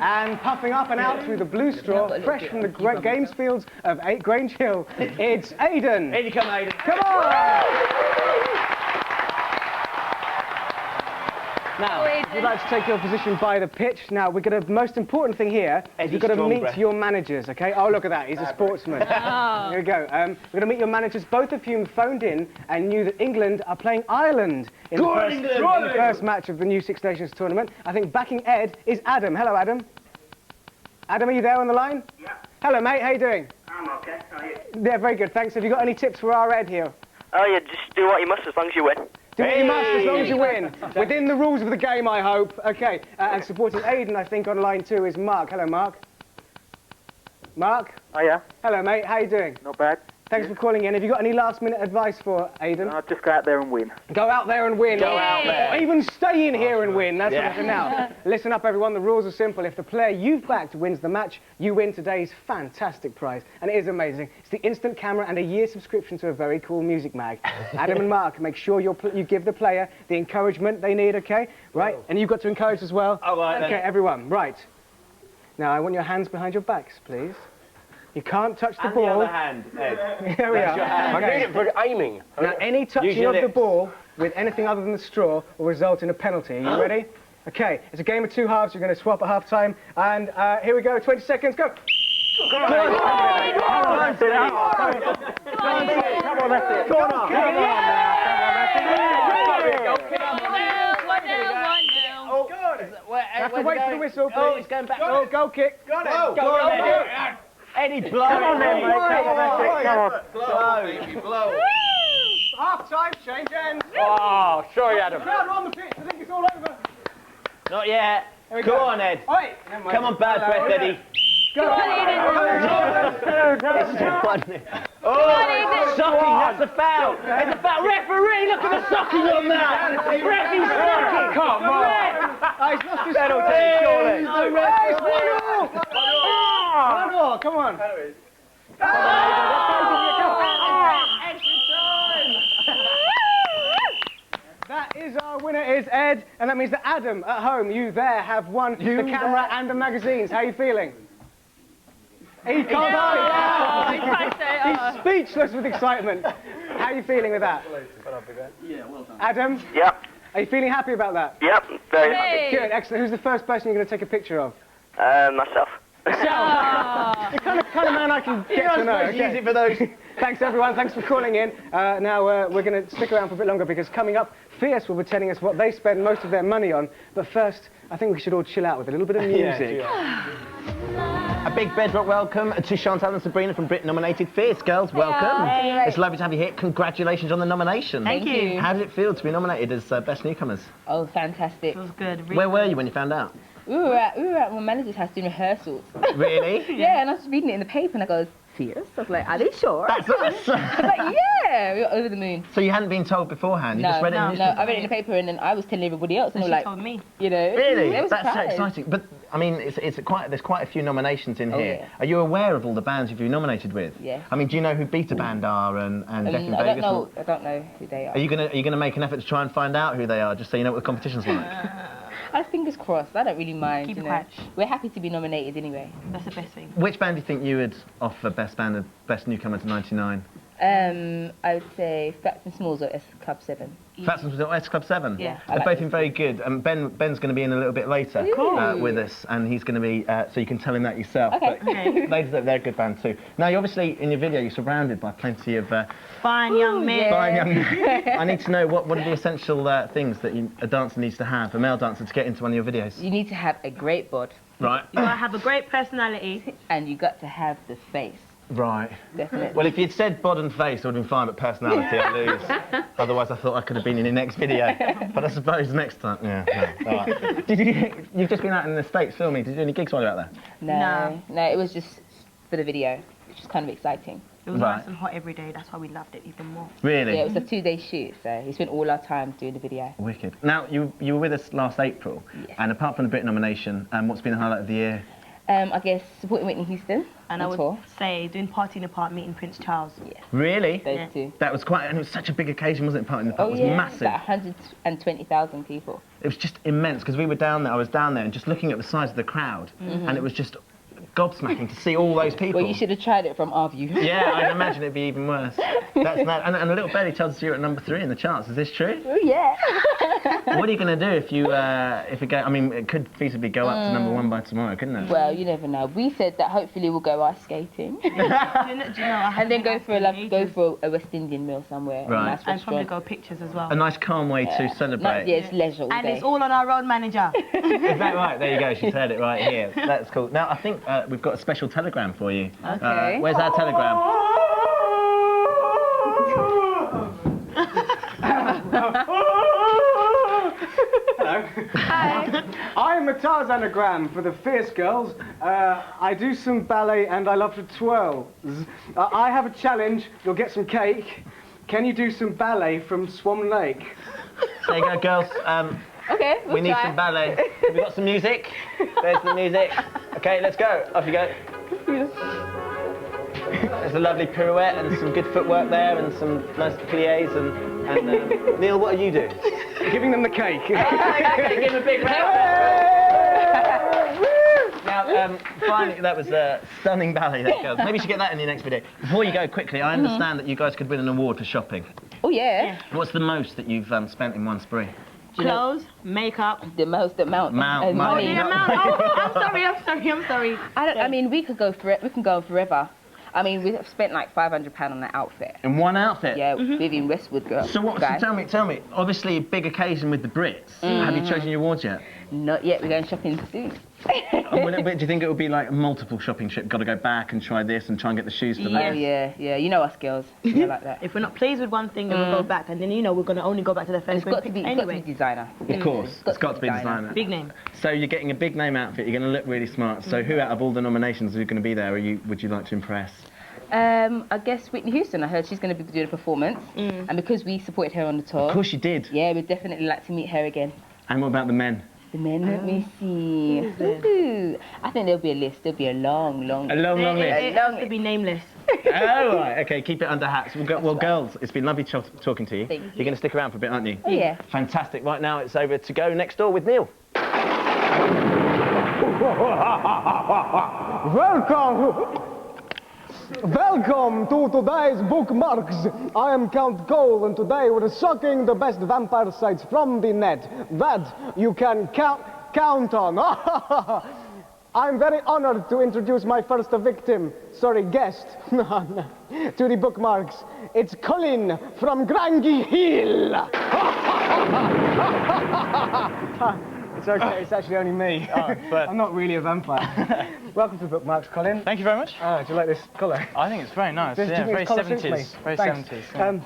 And puffing up and out through the blue straw, fresh from the great games fields of Grange Hill, it's Aidan. In you come, Aidan. Come on! Now, if you'd like to take your position by the pitch, now we're going to, most important thing here is you've got to meet your managers, okay? Oh, look at that, he's a sportsman. Here we go. We're going to meet your managers, both of whom phoned in and knew that England are playing Ireland in the first match of the new Six Nations tournament. I think backing Ed is Adam. Hello, Adam. Adam, are you there on the line? Yeah. Hello, mate, how you doing? I'm okay, how are you? Yeah, very good, thanks. Have you got any tips for our Ed here? Oh yeah, just do what you must as long as you win. Do what you must as long as you win. Within the rules of the game, I hope. Okay, and supporting Aidan, I think, on line 2 is Mark. Hello, Mark. Mark? Oh yeah? Hello, mate. How you doing? Not bad. Thanks for calling in. Have you got any last-minute advice for Aidan? I'll just go out there and win. Go out there and win. Go out there. Or even stay in here and win. That's what I can now. Listen up, everyone. The rules are simple. If the player you've backed wins the match, you win today's fantastic prize. And it is amazing. It's the instant camera and a year subscription to a very cool music mag. Adam and Mark, make sure you give the player the encouragement they need, okay? Right? And you've got to encourage as well. All right, okay, then. everyone. Right. Now, I want your hands behind your backs, please. You can't touch the ball. The other hand, Ed. Here we are. I need it for aiming. Now, any touching of the ball with anything other than the straw will result in a penalty. Are you ready? Okay, it's a game of two halves. You're going to swap at half time. And here we go, 20 seconds, go. Come on, that's it. Have to wait for the whistle, please. Oh, it's going back. Oh, goal kick. Got it. Go on, Eddie, blow. Come on then, mate. Come on, that's it. Come on. Blow. Half time, change ends. Oh, sorry, Adam. Crowd are on the pitch. I think it's all over. Not yet. Go on, Ed. Oi. Come on, bad breath, Eddie. Go on, This is funny. Oh, sucking, that's a foul. It's a foul. Referee, look at the sucking on that. Referee sucking. Come on. He's lost his penalty, surely. It's 1-1. 1-1, come on. That is our winner, is Ed, and that means that Adam, at home, you there have won the camera and the magazines. How are you feeling? He can't He's speechless with excitement. How are you feeling with that? Yeah, well done. Adam? Yep. Are you feeling happy about that? Yep, very happy. Good, excellent. Who's the first person you're going to take a picture of? Myself. The kind of man I can get to know. Use it for those. Thanks, everyone. Thanks for calling in. Now, we're going to stick around for a bit longer because coming up, Fierce will be telling us what they spend most of their money on. But first, I think we should all chill out with a little bit of music. A big Bedrock welcome to Chantal and Sabrina from Brit-nominated Fierce. Girls, welcome. Hey. It's lovely to have you here. Congratulations on the nomination. Thank you. How did it feel to be nominated as Best Newcomers? Oh, fantastic. Feels good. Really Where were you when you found out? We were at my manager's house doing rehearsals. Really? Yeah, and I was reading it in the paper and I goes, Fierce? I was like, are they sure? That's us. I was like, yeah, we were over the moon. So you hadn't been told beforehand? You just read it in the No, I read it in the paper and then I was telling everybody else and she they were like, told me. You know. Really? They were That's so surprised. exciting. But, I mean, there's quite a few nominations in here. Yeah. Are you aware of all the bands you've been nominated with? Yeah. I mean, do you know who Beta Band are and Deck in I Vegas? don't know who they are. Are you gonna make an effort to try and find out who they are, just so you know what the competition's like? Fingers crossed. I don't really mind. Keep you it know. quiet. We're happy to be nominated anyway. That's the best thing. Which band do you think you would offer Best Band and Best Newcomer to '99? I would say Fats and Smalls or S Club 7. Fats and Smalls, S Club 7? Yeah. They've both been very good. Ben's going to be in a little bit later with us, and he's going to be, so you can tell him that yourself. Okay. But they're a good band too. Now, you obviously, in your video, you're surrounded by plenty of Fine young men. fine young men. I need to know what are the essential things that a dancer needs to have, a male dancer, to get into one of your videos? You need to have a great bod. Right. You gotta have a great personality. And you got to have the face. Right. Definitely. Well, if you'd said bod and face, it would have been fine, but personality, I lose. Otherwise, I thought I could have been in your next video. But I suppose next time, yeah. No. All right. You've just been out in the States filming. Did you do any gigs while you were out there? No, it was just for the video, which is kind of exciting. It was Right. nice and hot every day. That's why we loved it even more. Really? Yeah, it was a 2-day shoot, so we spent all our time doing the video. Wicked. Now, you were with us last April, and apart from the Brit nomination, what's been the highlight of the year? I guess supporting Whitney Houston And on I would tour. say doing Party in the Park, meeting Prince Charles. Yeah. Really? Those two. That was quite, and it was such a big occasion, wasn't it? Party in the Park Oh was yeah, massive. like 120,000 people. It was just immense because we were down there. I was down there and just looking at the size of the crowd, and it was just gobsmacking to see all those people. Well, you should have tried it from our view. Yeah, I'd imagine it'd be even worse. That's mad. And a little belly tells us you're at number 3 in the charts. Is this true? Oh yeah. What are you going to do if you if it go? I mean, it could feasibly go up to number 1 by tomorrow, couldn't it? Well, you never know. We said that hopefully we'll go ice skating. Do you know, and then go for a West Indian meal somewhere. Right. A nice and probably restaurant. go pictures as well. A nice calm way to No, celebrate. yeah, it's leisure all And day. it's all on our road manager. Is that right? There you go. She's heard it right here. That's cool. Now I think we've got a special telegram for you. Okay. Where's our telegram? Hello. Hi. I'm a Tarzanagram for the Fierce Girls. I do some ballet and I love to twirl. I have a challenge. You'll get some cake. Can you do some ballet from Swan Lake? There you go, girls. Okay, we need some ballet. Have we got some music? There's the music. Okay, let's go. Off you go. There's a lovely pirouette and some good footwork there and some nice pliés and Neil, what are you doing? Giving them the cake. Okay, give him a big round. Now, finally, that was a stunning ballet there, girls. Maybe you should get that in your next video. Before you go, quickly, I understand that you guys could win an award for shopping. Oh yeah. What's the most that you've spent in one spree? Clothes, makeup. The most amount. Amount, money. The amount. Oh, I'm sorry. I mean, we could go for it. We can go on forever. I mean, we've spent like £500 on that outfit. In one outfit? Yeah, Vivian Westwood girl. So what? guy. So tell me. Obviously, a big occasion with the Brits. Have you chosen your awards yet? Not yet. We're going shopping soon. Do you think it would be like a multiple shopping trip? Got to go back and try this and try and get the shoes for that. Oh yeah. You know us girls. We're like that. If we're not pleased with one thing, then we'll go back, and then we're going to only go back to the first. It's got to be designer. Of course, it's got to be designer. Big name. So you're getting a big name outfit. You're going to look really smart. So who out of all the nominations who are going to be there would you like to impress? I guess Whitney Houston. I heard she's going to be doing a performance, and because we supported her on the tour. Of course you did. Yeah, we'd definitely like to meet her again. And what about the men? The men, let me see. Ooh, I think there'll be a list. There'll be a long list. It has to be nameless. Oh, right. Okay, keep it under hats. Well, girls, it's been lovely talking to you. Thank you. You're going to stick around for a bit, aren't you? Oh, yeah. Fantastic. Right now, it's over to Go Next Door with Neil. Welcome to today's Bookmarks. I am Count Cole, and today we're sucking the best vampire sites from the net that you can count on. I'm very honored to introduce my first guest, to the Bookmarks. It's Colin from Grange Hill. It's okay, it's actually only me. Oh, but I'm not really a vampire. Welcome to Bookmarks, Colin. Thank you very much. Do you like this colour? I think it's very nice. Do you Yeah, think very this colour suits 70s. me? Very Thanks. 70s. Yeah.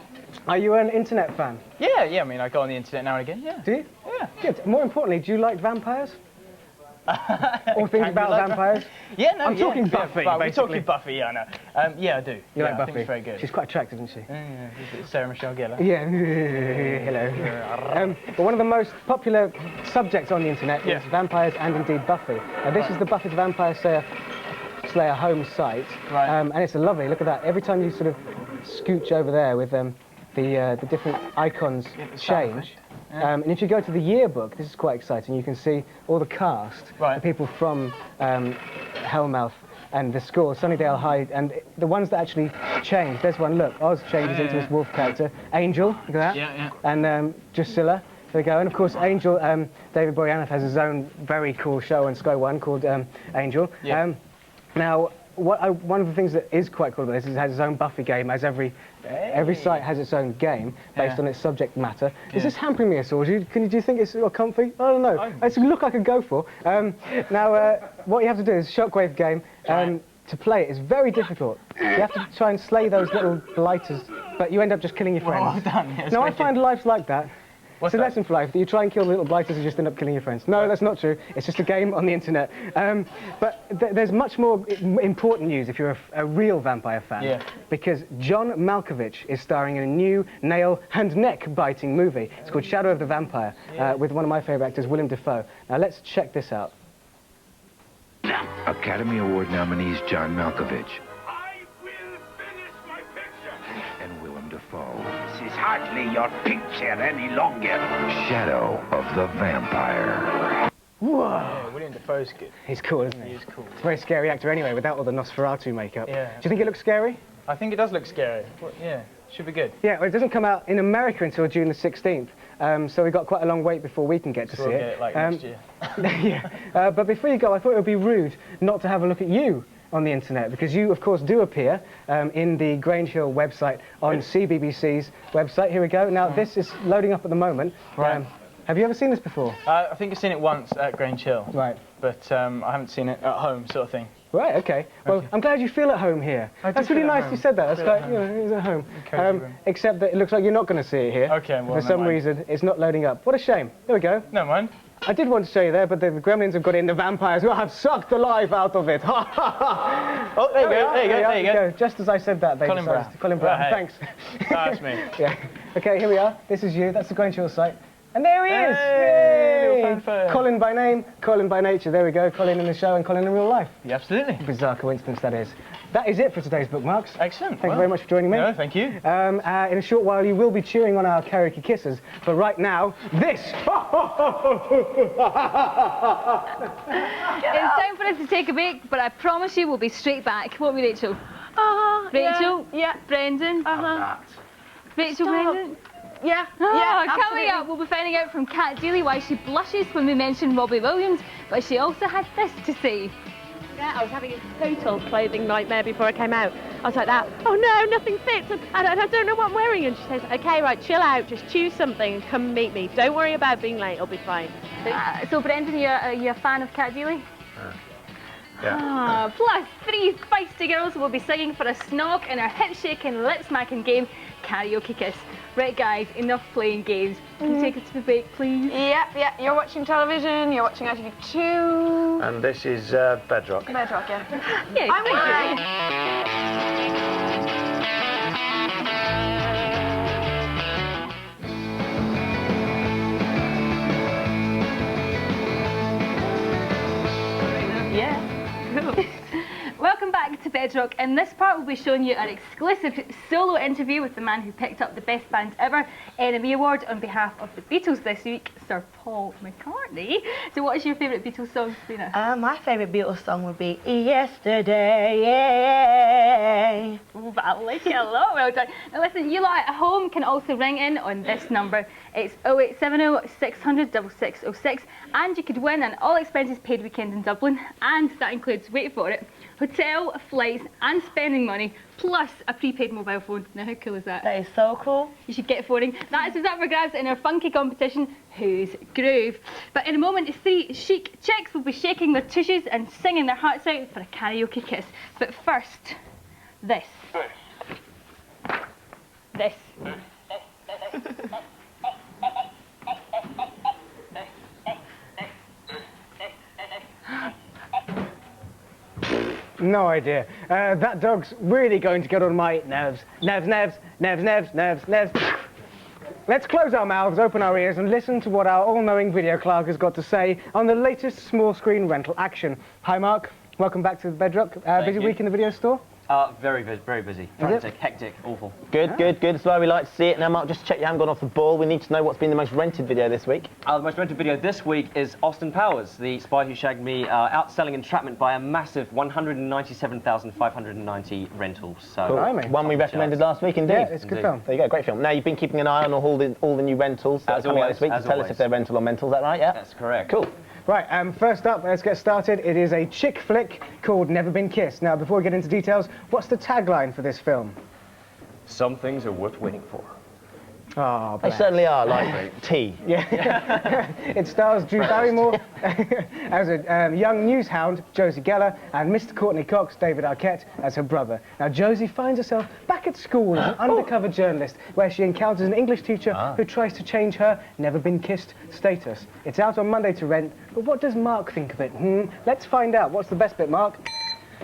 Are you an internet fan? Yeah, I mean, I go on the internet now and again, yeah. Do you? Yeah. Good. More importantly, do you like vampires? Or things Can about you like vampires? Yeah, no, I'm talking Buffy, Right, we're basically. talking Buffy, yeah, I know. Yeah, I do. You yeah, like I Buffy? think it's very good. She's quite attractive, isn't she? Yeah, is it Sarah Michelle Gellar? Yeah. Hello. But one of the most popular subjects on the internet is vampires and indeed Buffy. This is the Buffy the Vampire Slayer home site. Right. And it's lovely. Look at that. Every time you sort of scooch over there with the different icons change. And if you go to the yearbook, this is quite exciting. You can see all the cast, the people from Hellmouth and the school, Sunnydale High, and the ones that actually change. There's one. Look, Oz changes into this wolf character. Angel, look at that. Yeah. And Drusilla. There we go. And of course, Angel. David Boreanaz has his own very cool show on Sky One called Angel. Yeah. Now, one of the things that is quite cool about this is it has its own Buffy game, as every site has its own game based on its subject matter. Is this hampering me at all? Do you think it's comfy? I don't know. It's a look I could go for. Now, what you have to do is Shockwave game. To play it is very difficult. You have to try and slay those little blighters, but you end up just killing your friends. Well done. Yeah, now, I find lives like that It's a lesson for life that you try and kill the little blighters and just end up killing your friends. No, that's not true. It's just a game on the internet. But there's much more important news if you're a real vampire fan. Yeah. Because John Malkovich is starring in a new nail and neck-biting movie. It's called Shadow of the Vampire, with one of my favourite actors, Willem Dafoe. Now let's check this out. Academy Award nominees John Malkovich and Willem Dafoe. This is hardly your picture any longer. Shadow of the Vampire. Whoa! Yeah, William Dafoe's good. He's cool, isn't he? He is cool. He's a very scary actor anyway, without all the Nosferatu makeup. Yeah. Do you think it looks scary? I think it does look scary. Well, yeah, should be good. Yeah, well, it doesn't come out in America until June the 16th, so we've got quite a long wait before we can get to see We'll it. get it like next year. Yeah, but before you go, I thought it would be rude not to have a look at you on the internet, because you, of course, do appear in the Grange Hill website on CBBC's website. Here we go. Now, this is loading up at the moment. Right. Have you ever seen this before? I think I've seen it once at Grange Hill. Right. But I haven't seen it at home, sort of thing. Right, okay. Well, I'm glad you feel at home here. That's really nice you said that. That's like, you know, he's at home. Except that it looks like you're not going to see it here. Okay, well, for some reason, it's not loading up. What a shame. There we go. No mind. I did want to show you there, but the gremlins have got in, the vampires who have sucked the life out of it. Oh, there you go, there you go. Just as I said that, they Colin decided Brown. to... Colin Brown, Right. thanks. That's me. Yeah. Okay, here we are. This is you. That's the Grange Hill site. And there he is! Hey, little Yay! fanfare. Colin by name, Colin by nature. There we go. Colin in the show and Colin in real life. Yeah, absolutely. Bizarre coincidence that is. That is it for today's bookmarks. Excellent. Thank you very much for joining me. No, thank you. In a short while, you will be cheering on our karaoke kisses. But right now, this. It's time for us to take a break, but I promise you we'll be straight back. Won't we, Rachel? Rachel? Yeah. Brendan? Rachel, Brendan? Yeah. Coming up, we'll be finding out from Kat Daly why she blushes when we mention Robbie Williams, but she also had this to say. Yeah, I was having a total clothing nightmare before I came out. I was like that, oh no, nothing fits, and I don't know what I'm wearing. And she says, okay, right, chill out, just choose something and come meet me. Don't worry about being late, it'll be fine. So Brendan, you're a fan of Kat Daly? Yeah. Plus, 3 feisty girls will be singing for a snog in our hip-shaking, lip-smacking game, Karaoke Kiss. Right, guys, enough playing games. Can you take us to the break, please? Yeah. You're watching television, you're watching ITV2. And this is Bedrock. Bedrock, yeah. Yeah, Welcome back to Bedrock. In this part, we'll be showing you an exclusive solo interview with the man who picked up the Best Band Ever NME Award on behalf of the Beatles this week, Sir Paul McCartney. So what is your favourite Beatles song, Sabrina? My favourite Beatles song would be Yesterday. Ooh, I like it a lot. Well done. Now listen, you lot at home can also ring in on this number. It's 0870 600 6606, and you could win an all expenses paid weekend in Dublin, and that includes, wait for it, hotel, flights and spending money, plus a prepaid mobile phone. Now how cool is that? That is so cool. You should get phoning. That is up for grabs in our funky competition, Who's Groove. But in a moment, 3 chic chicks will be shaking their tushes and singing their hearts out for a karaoke kiss. But first, this. This. No idea. That dog's really going to get on my nerves. Nerves. Let's close our mouths, open our ears, and listen to what our all-knowing video clerk has got to say on the latest small-screen rental action. Hi, Mark. Welcome back to Bedrock. Busy week in the video store? Very busy. Frantic, hectic, awful. Good. That's why we like to see it. Now, Mark, just check you haven't gone off the ball. We need to know what's been the most rented video this week. The most rented video this week is Austin Powers, The Spy Who Shagged Me, outselling Entrapment by a massive 197,590 rentals. So, cool. One we recommended last week, indeed. Yeah, it's a good film. There you go, great film. Now, you've been keeping an eye on all the new rentals that are coming out this week to tell us if they're rental or mental, is that right? Yeah? That's correct. Cool. Right, first up, let's get started. It is a chick flick called Never Been Kissed. Now, before we get into details, what's the tagline for this film? Some things are worth waiting for. Oh, They bless. certainly are, like tea. Yeah. It stars Drew Barrymore as a young news hound, Josie Geller, and Mr. Courtney Cox, David Arquette, as her brother. Now, Josie finds herself back at school as an undercover journalist, where she encounters an English teacher who tries to change her never-been-kissed status. It's out on Monday to rent, but what does Mark think of it? Let's find out. What's the best bit, Mark?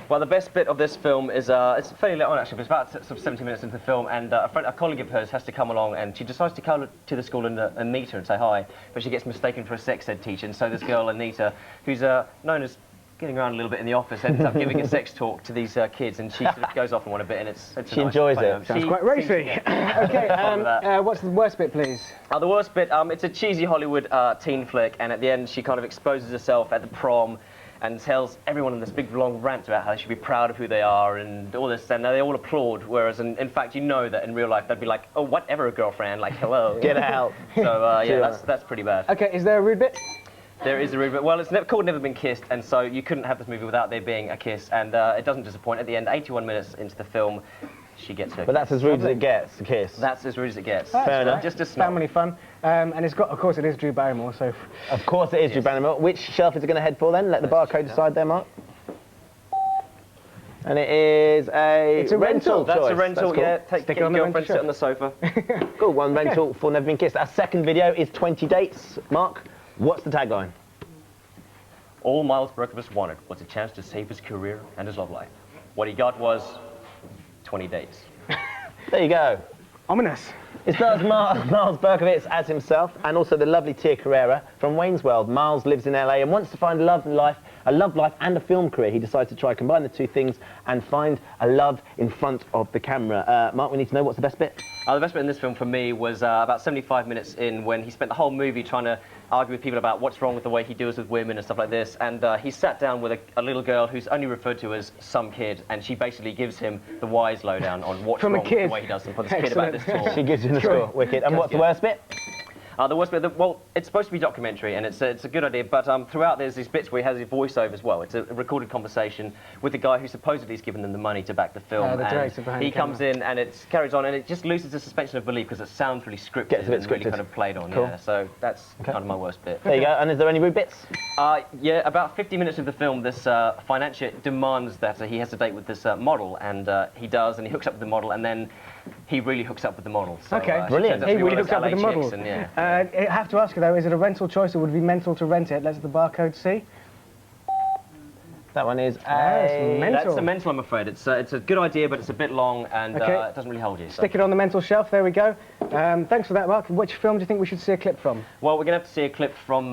Well, the best bit of this film is, it's fairly late on actually, but it's about sort of 70 minutes into the film, and a colleague of hers has to come along, and she decides to come to the school and meet her and say hi, but she gets mistaken for a sex ed teacher, and so this girl, Anita, who's known as getting around a little bit in the office, ends up giving a sex talk to these kids, and she sort of goes off on one a bit, and it's She enjoys it. Sounds quite racy. Okay, what's the worst bit, please? The worst bit, it's a cheesy Hollywood teen flick, and at the end she kind of exposes herself at the prom and tells everyone in this big long rant about how they should be proud of who they are and all this, and they all applaud, whereas in fact you know that in real life they'd be like, oh, whatever, girlfriend, like, hello. Get out. So yeah, that's pretty bad. Okay, is there a rude bit? There is a rude bit. Well, it's called Never Been Kissed, and so you couldn't have this movie without there being a kiss, and it doesn't disappoint. At the end, 81 minutes into the film, she gets her But that's as rude as it gets, a kiss. That's as rude as it gets. Fair enough. Just a snob. Family fun. And it's got, of course, it is Drew Barrymore, so... Of course it is Drew Barrymore. Which shelf is it going to head for then? Let the barcode decide there, Mark. And it is a... It's a rental. That's choice. a rental, Cool. yeah. Take your girlfriend, sit on the sofa. Cool, one rental for Never Been Kissed. Our second video is 20 dates. Mark, what's the tagline? All Miles Berkovich wanted was a chance to save his career and his love life. What he got was 20 dates. There you go. Ominous. It stars Miles Berkovich as himself, and also the lovely Tia Carrera from Wayne's World. Miles lives in LA and wants to find a love life and a film career. He decides to try combine the two things and find a love in front of the camera. Mark, we need to know what's the best bit? The best bit in this film for me was about 75 minutes in, when he spent the whole movie trying to argue with people about what's wrong with the way he deals with women and stuff like this, and he sat down with a little girl who's only referred to as some kid, and she basically gives him the wise lowdown on what's wrong with the way he does them for this kid about this tour. She gives him the score. Wicked. And what's the worst bit? The worst bit, well, it's supposed to be documentary, and it's a good idea, but throughout there's these bits where he has his voiceover as well. It's a recorded conversation with the guy who supposedly has given them the money to back the film. The director behind he the camera. comes in, and it carries on, and it just loses the suspension of belief because it sounds really scripted. Gets a bit and really scripted. kind of played on, Cool. yeah. So that's kind of my worst bit. There you go. And is there any rude bits? Yeah, about 50 minutes of the film, this financier demands that he has a date with this model, and he does, and he hooks up with the model, and then he really hooks up with the model. So, Okay, brilliant. He really hooks up with the model. And, yeah. I have to ask you, though, is it a rental choice or would it be mental to rent it? Let's the barcode see. That one is mental. That's a mental, I'm afraid. It's a good idea, but it's a bit long, and it doesn't really hold you. So. Stick it on the mental shelf. There we go. Thanks for that, Mark. Which film do you think we should see a clip from? Well, we're going to have to see a clip from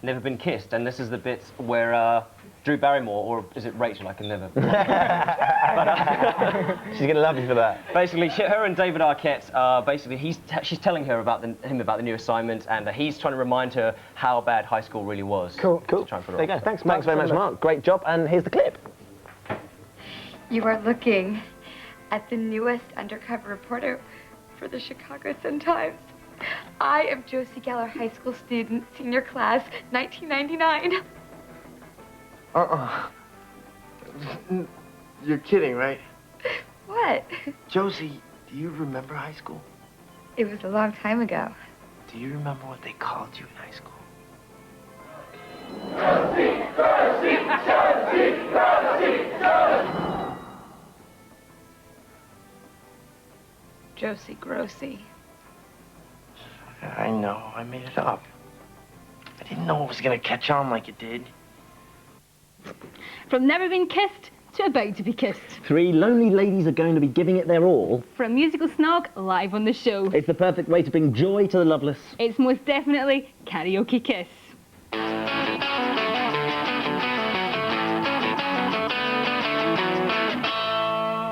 Never Been Kissed, and this is the bit where Drew Barrymore, or is it Rachel? I can never. She's going to love you for that. Basically, her and David Arquette, basically, she's telling her about him about the new assignment, and he's trying to remind her how bad high school really was. Cool. Cool. There you go. Thanks very much, Mark. Great job, and here's the clip. You are looking at the newest undercover reporter for the Chicago Sun-Times. I am Josie Geller, high school student, senior class, 1999. You're kidding, right? What? Josie, do you remember high school? It was a long time ago. Do you remember what they called you in high school? Josie Grossi. I know, I made it up. I didn't know it was gonna catch on like it did. From Never Been Kissed to About to be Kissed. Three lonely ladies are going to be giving it their all. For a musical snog live on the show. It's the perfect way to bring joy to the loveless. It's most definitely Karaoke Kiss.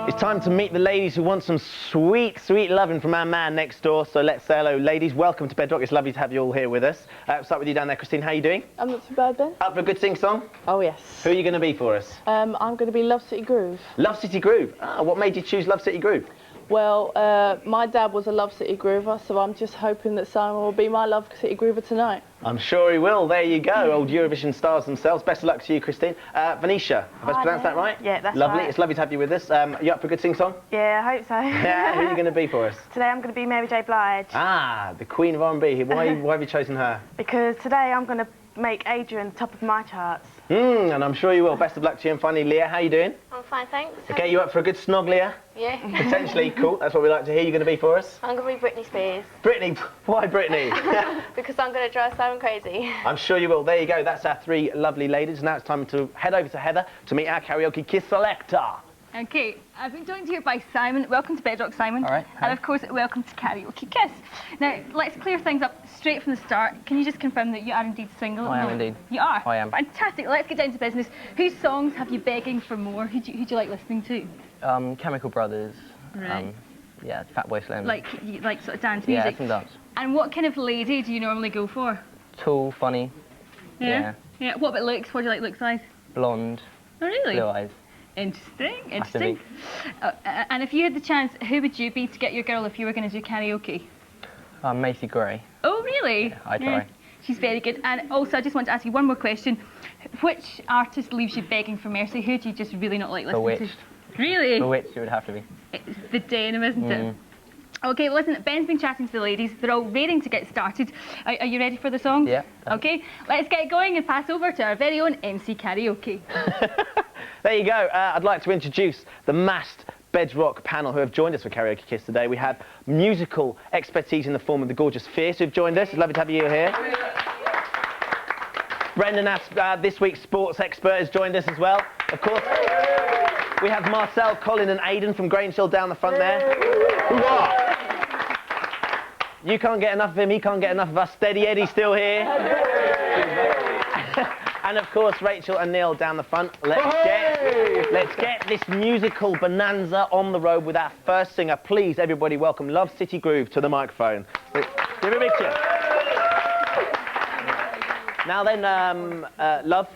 It's time to meet the ladies who want some sweet, sweet loving from our man next door. So let's say hello, ladies. Welcome to Bedrock. It's lovely to have you all here with us. We'll start with you down there, Christine. How are you doing? I'm not too bad, Ben. Up for a good sing-song? Oh, yes. Who are you going to be for us? I'm going to be Love City Groove. Love City Groove. Ah, what made you choose Love City Groove? Well, my dad was a Love City groover, so I'm just hoping that Simon will be my Love City groover tonight. I'm sure he will. There you go. Old Eurovision stars themselves. Best of luck to you, Christine. Venetia, have I pronounced that right? Yeah, that's lovely. right. It's lovely to have you with us. You up for a good sing-song? Yeah, I hope so. Yeah, who are you going to be for us? Today I'm going to be Mary J. Blige. Ah, the Queen of R&B. Why have you chosen her? Because today I'm going to make Adrian top of my charts. And I'm sure you will. Best of luck to you. And finally, Leah, how you doing? I'm fine, thanks. Okay, you up for a good snog, Leah? Yeah. Potentially. Cool. That's what we like to hear. You're going to be for us? I'm going to be Britney Spears. Britney. Why Britney? Because I'm going to drive Simon crazy. I'm sure you will. There you go. That's our three lovely ladies. Now it's time to head over to Heather to meet our karaoke kiss selector. Okay, I've been joined here by Simon. Welcome to Bedrock, Simon. All right. And of course, welcome to Karaoke Kiss. Now, let's clear things up straight from the start. Can you just confirm that you are indeed single? I am indeed. You are? I am. Fantastic. Let's get down to business. Whose songs have you begging for more? Who do you like listening to? Chemical Brothers. Right. Yeah, Fatboy Slim. Like sort of dance Yeah, music? some dance. And what kind of lady do you normally go for? Tall, funny. Yeah. What about looks? What do you like looks-wise? Blonde. Oh, really? Blue eyes. Interesting. And if you had the chance, who would you be to get your girl if you were going to do karaoke? Macy Gray. Oh, really? Yeah, I try. She's very good. And also, I just want to ask you one more question. Which artist leaves you begging for mercy? Who do you just really not like listening Bewitched. to? Really? Bewitched, it would have to be. It's the denim, isn't it? Okay, well, listen, Ben's been chatting to the ladies. They're all raring to get started. Are you ready for the song? Yeah. Okay, let's get going and pass over to our very own MC Karaoke. There you go. I'd like to introduce the massed Bedrock panel who have joined us for Karaoke Kiss today. We have musical expertise in the form of the gorgeous Fierce who've joined us. It's lovely to have you here. Brendan, this week's sports expert, has joined us as well, of course. We have Marcel, Colin and Aidan from Grange Hill down the front there. You can't get enough of him, he can't get enough of us. Steady Eddie still here. And of course, Rachel and Neil down the front. Let's get this musical bonanza on the road with our first singer. Please, everybody, welcome Love City Groove to the microphone. Give it a big cheer. Now then, Love,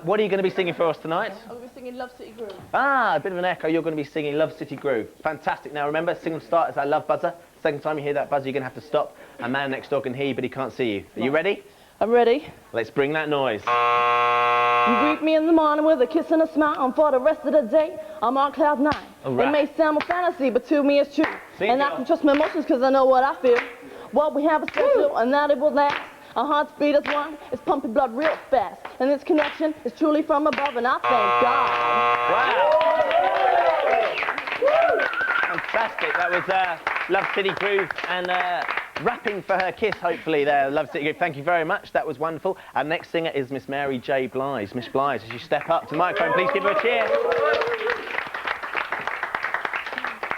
what are you going to be singing for us tonight? I'm going to be singing Love City Groove. Ah, a bit of an echo. You're going to be singing Love City Groove. Fantastic. Now remember, single start is our love buzzer. Second time you hear that buzzer, you're going to have to stop. A man next door can hear you, but he can't see you. Are you ready? I'm ready. Let's bring that noise. You greet me in the morning with a kiss and a smile, and for the rest of the day, I'm on cloud 9. Right. It may sound a fantasy, but to me it's true. Sing And it. I can trust my emotions because I know what I feel. What we have is special, and that it will last. Our hearts beat as one, it's pumping blood real fast. And this connection is truly from above, and I thank God. Wow. Fantastic. That was Love City Groove and rapping for her kiss, hopefully, there. Love City Groove. Thank you very much. That was wonderful. Our next singer is Miss Mary J. Blige. Miss Blige, as you step up to the microphone, please give her a cheer.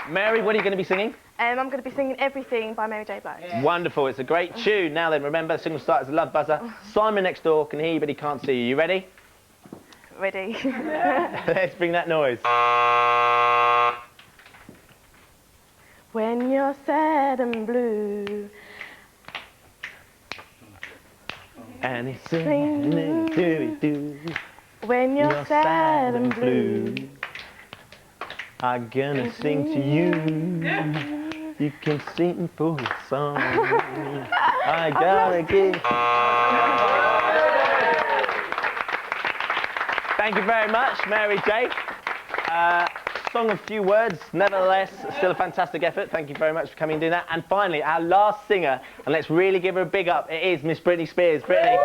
Mary, what are you going to be singing? I'm going to be singing Everything by Mary J. Blige. Wonderful. It's a great tune. Now then, remember, the single start is a love buzzer. Simon next door can hear you, but he can't see you. You ready? Ready. Let's bring that noise. When you're sad and blue, and he's singing do. When you're sad and blue, I'm gonna sing to you. You can sing for a song. I gotta give. Thank you very much, Mary J. Song of few words, nevertheless, still a fantastic effort. Thank you very much for coming and doing that. And finally, our last singer, and let's really give her a big up. It is Miss Britney Spears. Britney.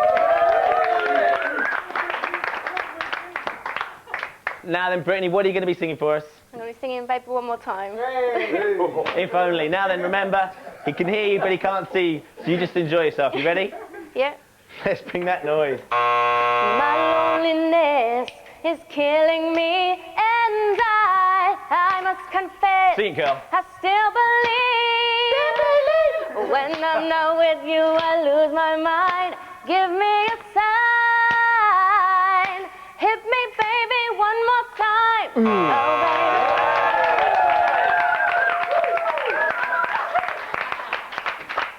Now then, Britney, what are you going to be singing for us? I'm going to be singing Baby One More Time. If only. Now then, remember, he can hear you, but he can't see you. So you just enjoy yourself. You ready? Yeah. Let's bring that noise. My loneliness is killing me, and I must confess, Sing it, girl. I still believe. When I'm not with you, I lose my mind. Give me a sign. Hit me, baby, one more time. Oh,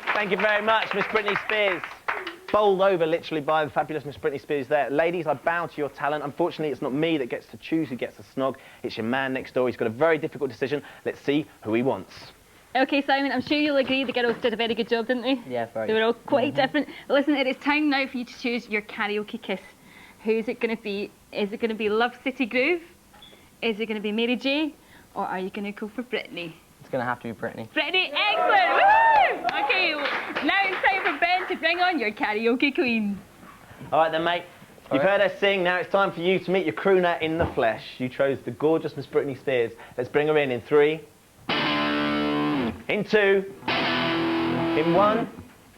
baby. Thank you very much, Miss Britney Spears. bowled over literally by the fabulous Miss Britney Spears there. Ladies, I bow to your talent. Unfortunately, it's not me that gets to choose who gets the snog. It's your man next door. He's got a very difficult decision. Let's see who he wants. Okay, Simon, I'm sure you'll agree the girls did a very good job, didn't they? Yeah, very. They were all quite different. Listen, it is time now for you to choose your karaoke kiss. Who's it going to be? Is it going to be Love City Groove? Is it going to be Mary J? Or are you going to go for Britney? It's going to have to be Britney. Britney, excellent! Woo! Okay, now it's time for Ben to bring on your karaoke queen. All right then, mate. You've heard her sing. Now it's time for you to meet your crooner in the flesh. You chose the gorgeous Miss Britney Spears. Let's bring her in 3, in 2, in 1.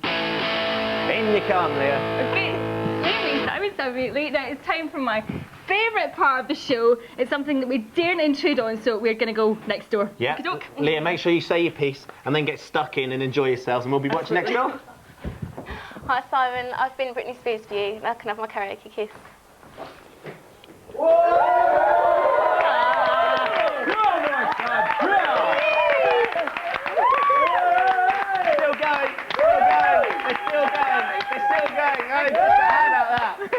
In you come, Leah. Okay, Simon, now it's time for my favourite part of the show. It's something that we daren't intrude on, so we're going to go next door. Yeah. Leah, make sure you say your piece and then get stuck in and enjoy yourselves, and we'll be watching next door. Hi Simon, I've been Britney Spears for you. Now can I have my karaoke kiss?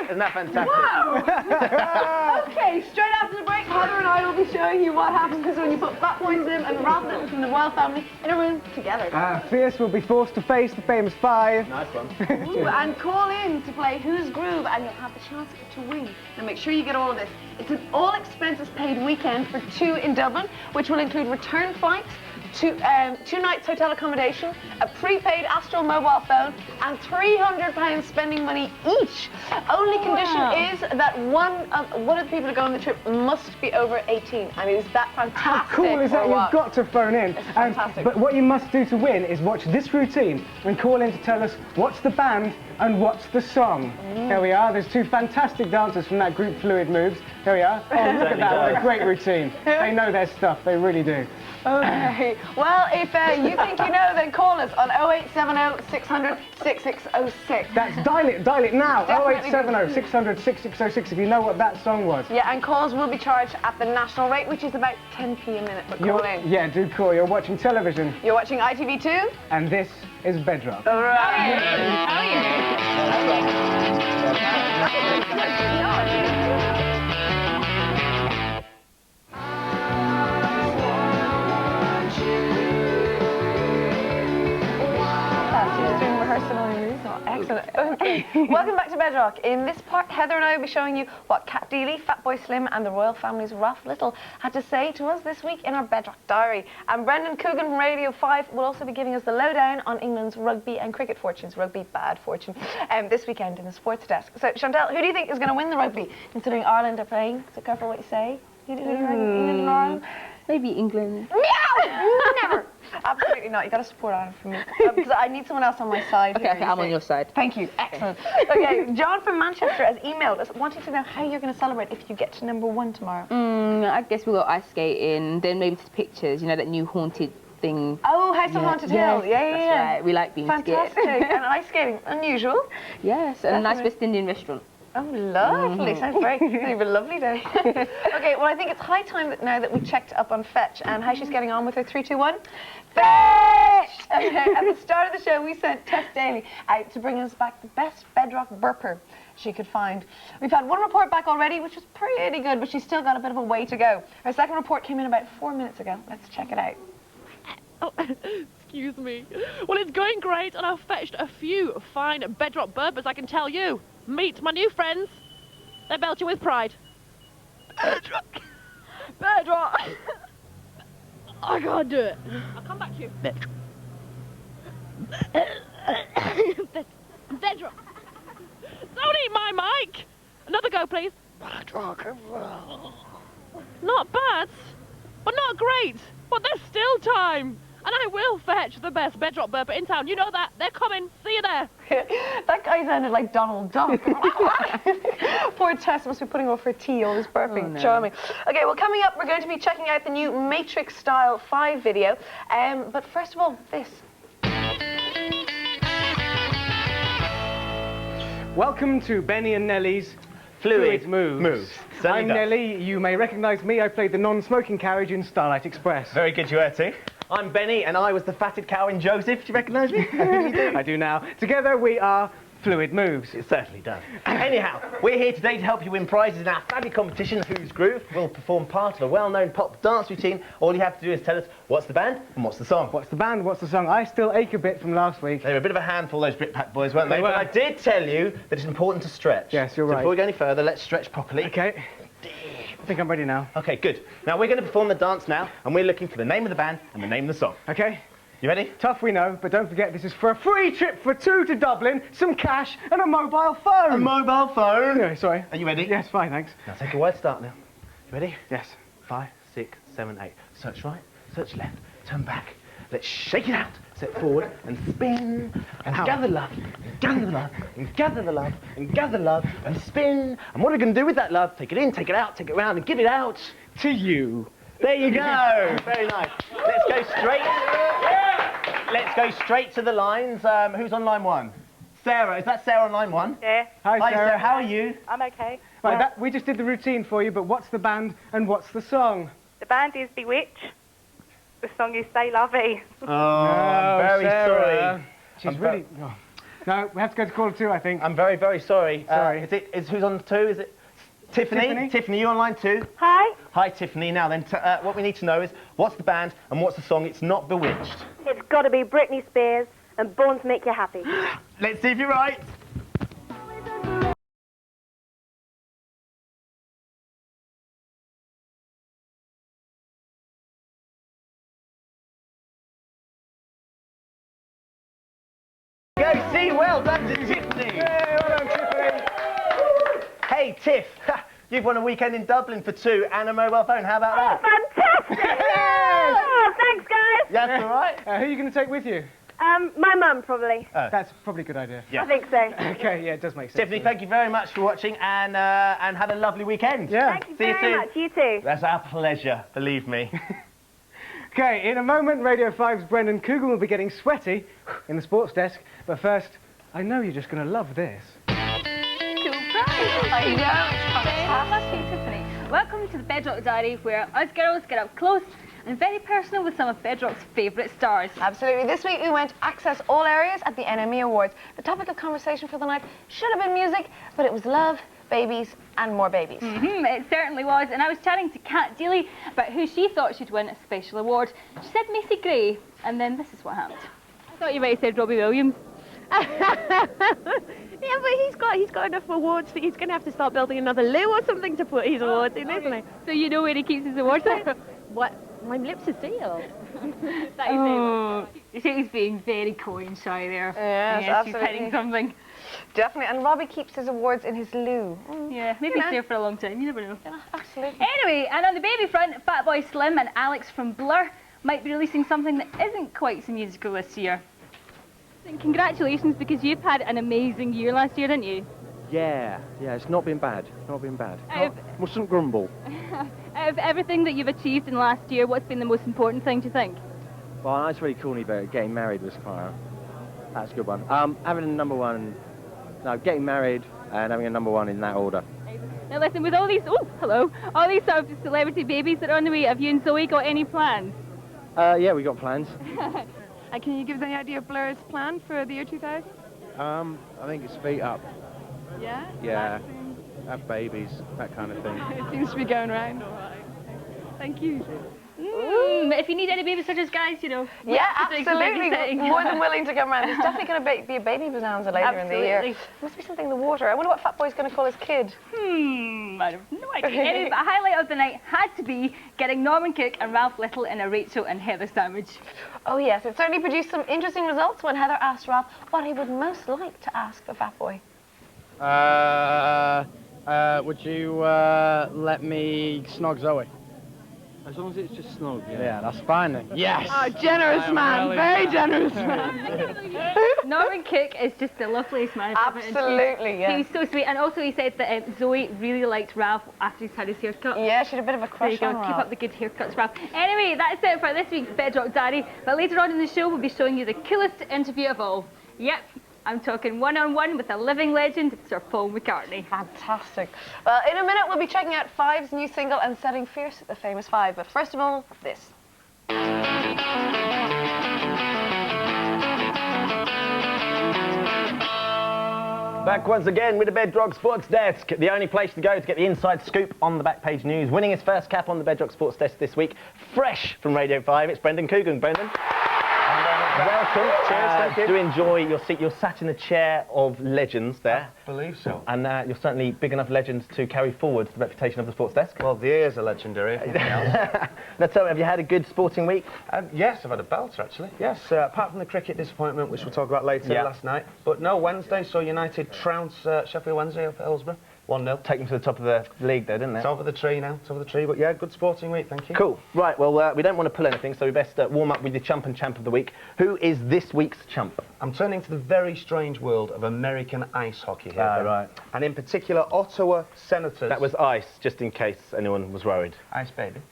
Isn't that fantastic? Wow! Okay, straight after the break, Heather and I will be showing you what happens when you put fat boys in and Robin from the Royal family in a room together. Fierce will be forced to face the famous 5. Nice one. Ooh, and call in to play Who's Groove and you'll have the chance to win. Now make sure you get all of this. It's an all expenses paid weekend for 2 in Dublin, which will include return flights, 2 nights hotel accommodation, a prepaid Astral mobile phone, and £300 spending money each. Only condition is that one of the people to go on the trip must be over 18. I mean, is that fantastic? How cool is that? You've got to phone in. It's fantastic. But what you must do to win is watch this routine and call in to tell us what's the band and what's the song. There we are. There's 2 fantastic dancers from that group Fluid Moves. There we are. Oh, look at that. What a great routine. They know their stuff. They really do. Okay. Well, if you think you know, then call us on 0870 600 6606. That's dial it now. Definitely 0870 600 6606 if you know what that song was. Yeah, and calls will be charged at the national rate, which is about 10p a minute, but call in. Yeah, do call. You're watching television. You're watching ITV2. And this is Bedrock. All right. Excellent. Okay. Welcome back to Bedrock. In this part, Heather and I will be showing you what Cat Daly, Fatboy Slim and the royal family's Ralph Little had to say to us this week in our Bedrock diary. And Brendan Coogan from Radio 5 will also be giving us the lowdown on England's rugby and cricket fortunes, rugby bad fortune, this weekend in the sports desk. So, Chantal, who do you think is going to win the rugby, considering Ireland are playing? So careful what you say. Who do you think England and Ireland? Maybe England. Meow! Never. Absolutely not. You got to support Ireland for me because I need someone else on my side. Okay, I'm on your side. Thank you. Excellent. Okay, John from Manchester has emailed us wanting to know how you're going to celebrate if you get to #1 tomorrow. I guess we'll go ice skating, then maybe to pictures. You know that new haunted thing. Oh, House of Haunted Hill. Yeah. That's right. We like being fantastic. And ice skating, unusual. Yes, and a nice West Indian restaurant. Oh, lovely. Sounds great. It's a lovely day. Okay, well, I think it's high time that now that we've checked up on Fetch and how she's getting on with her 3, 2, 1. Fetch! Okay, at the start of the show, we sent Tess Daly out to bring us back the best Bedrock burper she could find. We've had 1 report back already, which was pretty good, but she's still got a bit of a way to go. Her second report came in about 4 minutes ago. Let's check it out. Oh, excuse me. Well, it's going great, and I've fetched a few fine Bedrock burpers, I can tell you. Meet my new friends. They're belching with pride. Bedrock! Bedrock! I can't do it. I'll come back to you. Bedrock. Bedrock. Don't eat my mic! Another go, please. Bedrock. Not bad, but not great. But there's still time. And I will fetch the best Bedrock burper in town. You know that. They're coming. See you there. That guy sounded like Donald Duck. Poor Tess must be putting off her tea, all this burping. Oh, no. Charming. Okay, well, coming up, we're going to be checking out the new Matrix Style 5 video. But first of all, this. Welcome to Benny and Nellie's Fluid Moves. I'm Nellie. You may recognise me. I played the non-smoking carriage in Starlight Express. Very good, you were too. I'm Benny, and I was the fatted cow in Joseph. Do you recognise me? I think you do. I do now. Together we are fluid moves. It certainly does. Anyhow, we're here today to help you win prizes in our fabby competition, Who's Groove. We'll perform part of a well-known pop dance routine. All you have to do is tell us what's the band and what's the song. What's the band, what's the song? I still ache a bit from last week. They were a bit of a handful, those Britpack boys, weren't they? But I did tell you that it's important to stretch. Yes, you're so right. Before we go any further, let's stretch properly. Okay. I think I'm ready now. Okay, good. Now we're going to perform the dance now, and we're looking for the name of the band and the name of the song. Okay. You ready? Tough, we know, but don't forget this is for a free trip for 2 to Dublin, some cash, and a mobile phone. A mobile phone? No, sorry. Are you ready? Yes, fine, thanks. Now take a wide start now. You ready? Yes. 5, 6, 7, 8. Search right, search left, turn back. Let's shake it out. Step forward and spin. And gather love, and gather the love, and gather the love, and gather love, and spin. And what are we going to do with that love? Take it in, take it out, take it round, and give it out to you. There you go. Very nice. Let's go straight. Let's go straight to the lines. Who's on line 1? Sarah. Is that Sarah on line 1? Yeah. Hi, Sarah. How are you? I'm okay. Right, we just did the routine for you, but what's the band and what's the song? The band is Bewitched. The song is Say Lovey. Oh, I'm very sorry. She's really... Oh. No, we have to go to caller 2, I think. I'm very, very sorry. Sorry. Is who's on 2? Is it Tiffany? Tiffany, you on line 2? Hi. Hi, Tiffany. Now then, what we need to know is what's the band and what's the song? It's not Bewitched. It's got to be Britney Spears and Born to Make You Happy. Let's see if you're right. Go, see, well done to Tiffany. Hey, well done, Tiffany. Hey, Tiff, you've won a weekend in Dublin for 2 and a mobile phone. How about that? Fantastic! Yes! Oh, thanks, guys. That's all right. Who are you going to take with you? My mum, probably. That's probably a good idea. Yeah. I think so. Okay, yeah, it does make sense. Tiffany, thank you very much for watching and have a lovely weekend. Yeah. Thank you See you very soon. much. You too. That's our pleasure, believe me. Okay, in a moment, Radio 5's Brendan Coogan will be getting sweaty in the sports desk. But first, I know you're just going to love this. I know, it's fantastic, Tiffany. Welcome to the Bedrock Diary, where us girls get up close and very personal with some of Bedrock's favourite stars. Absolutely. This week we went access all areas at the NME Awards. The topic of conversation for the night should have been music, but it was love, babies, and more babies. It certainly was. And I was chatting to Kat Daly about who she thought should win a special award. She said Macy Gray, and then this is what happened. I thought you might have said Robbie Williams. Yeah, but he's got enough awards that he's going to have to start building another loo or something to put his awards in, isn't he? So you know where he keeps his awards at? What? My lips are sealed. You see, he's being very coy and shy there. Yes, She's absolutely. hiding something. Definitely. And Robbie keeps his awards in his loo. Yeah, maybe he's there for a long time. You never know. Yeah, absolutely. Anyway, and on the baby front, Fatboy Slim and Alex from Blur might be releasing something that isn't quite so musical this year. And congratulations, because you've had an amazing year last year, didn't you? Yeah, it's not been bad. Not been bad. Out Mustn't grumble. of everything that you've achieved in the last year, what's been the most important thing, do you think? Well, that's really corny, but getting married was quite that's a good one. Having a number one, no, getting married and having a number one in that order. Now listen, with all these, all these sort of celebrity babies that are on the way, have you and Zoe got any plans? Yeah, we got plans. And can you give us any idea of Blur's plan for the year 2000? I think it's feet up. Yeah? Yeah. Have babies, that kind of thing. It seems to be going round all right. Thank you. If you need any babysitters, guys, you know. Yeah, absolutely. More than willing to come around. There's definitely going to be a baby bonanza later in the year. Must be something in the water. I wonder what Fatboy's going to call his kid. I have no idea. Anyway, but a highlight of the night had to be getting Norman Cook and Ralph Little in a Rachel and Heather sandwich. Oh yes, it certainly produced some interesting results when Heather asked Ralph what he would most like to ask the Fatboy. Would you let me snog Zoe? As long as it's just snog, Yeah, that's fine then. Yes! Oh, generous man, really very generous man. Norman Cook is just the loveliest man I've ever interviewed. Absolutely, yeah. He's so sweet, and also he said that Zoe really liked Ralph after he's had his haircut. Yeah, she had a bit of a There you crush go, on keep Ralph. up the good haircuts, Ralph. Anyway, that's it for this week's Bedrock Diary, but later on in the show we'll be showing you the coolest interview of all. Yep, I'm talking one-on-one with a living legend, Sir Paul McCartney. Fantastic. Well, in a minute we'll be checking out Five's new single and setting fierce at the famous Five. But first of all, this. Back once again with the Bedrock Sports Desk, the only place to go to get the inside scoop on the back page news. Winning his first cap on the Bedrock Sports Desk this week, fresh from Radio 5, it's Brendan Coogan. Brendan. Welcome. Cheers, thank you. Do enjoy your seat. You're sat in a chair of legends there. I believe so. And you're certainly big enough legends to carry forward the reputation of the sports desk. Well, the ears are legendary, if nothing else. Now tell me, have you had a good sporting week? Yes, I've had a belter, actually. Yes, apart from the cricket disappointment, which we'll talk about later, last night. But no, Wednesday saw United trounce Sheffield Wednesday up at Hillsborough. 1-0. Take them to the top of the league there, didn't they? Top of the tree now, top of the tree. But yeah, good sporting week, thank you. Cool. Right, well, we don't want to pull anything, so we best warm up with the chump and champ of the week. Who is this week's chump? I'm turning to the very strange world of American ice hockey here. Right. And in particular, Ottawa Senators. That was ice, just in case anyone was worried. Ice baby.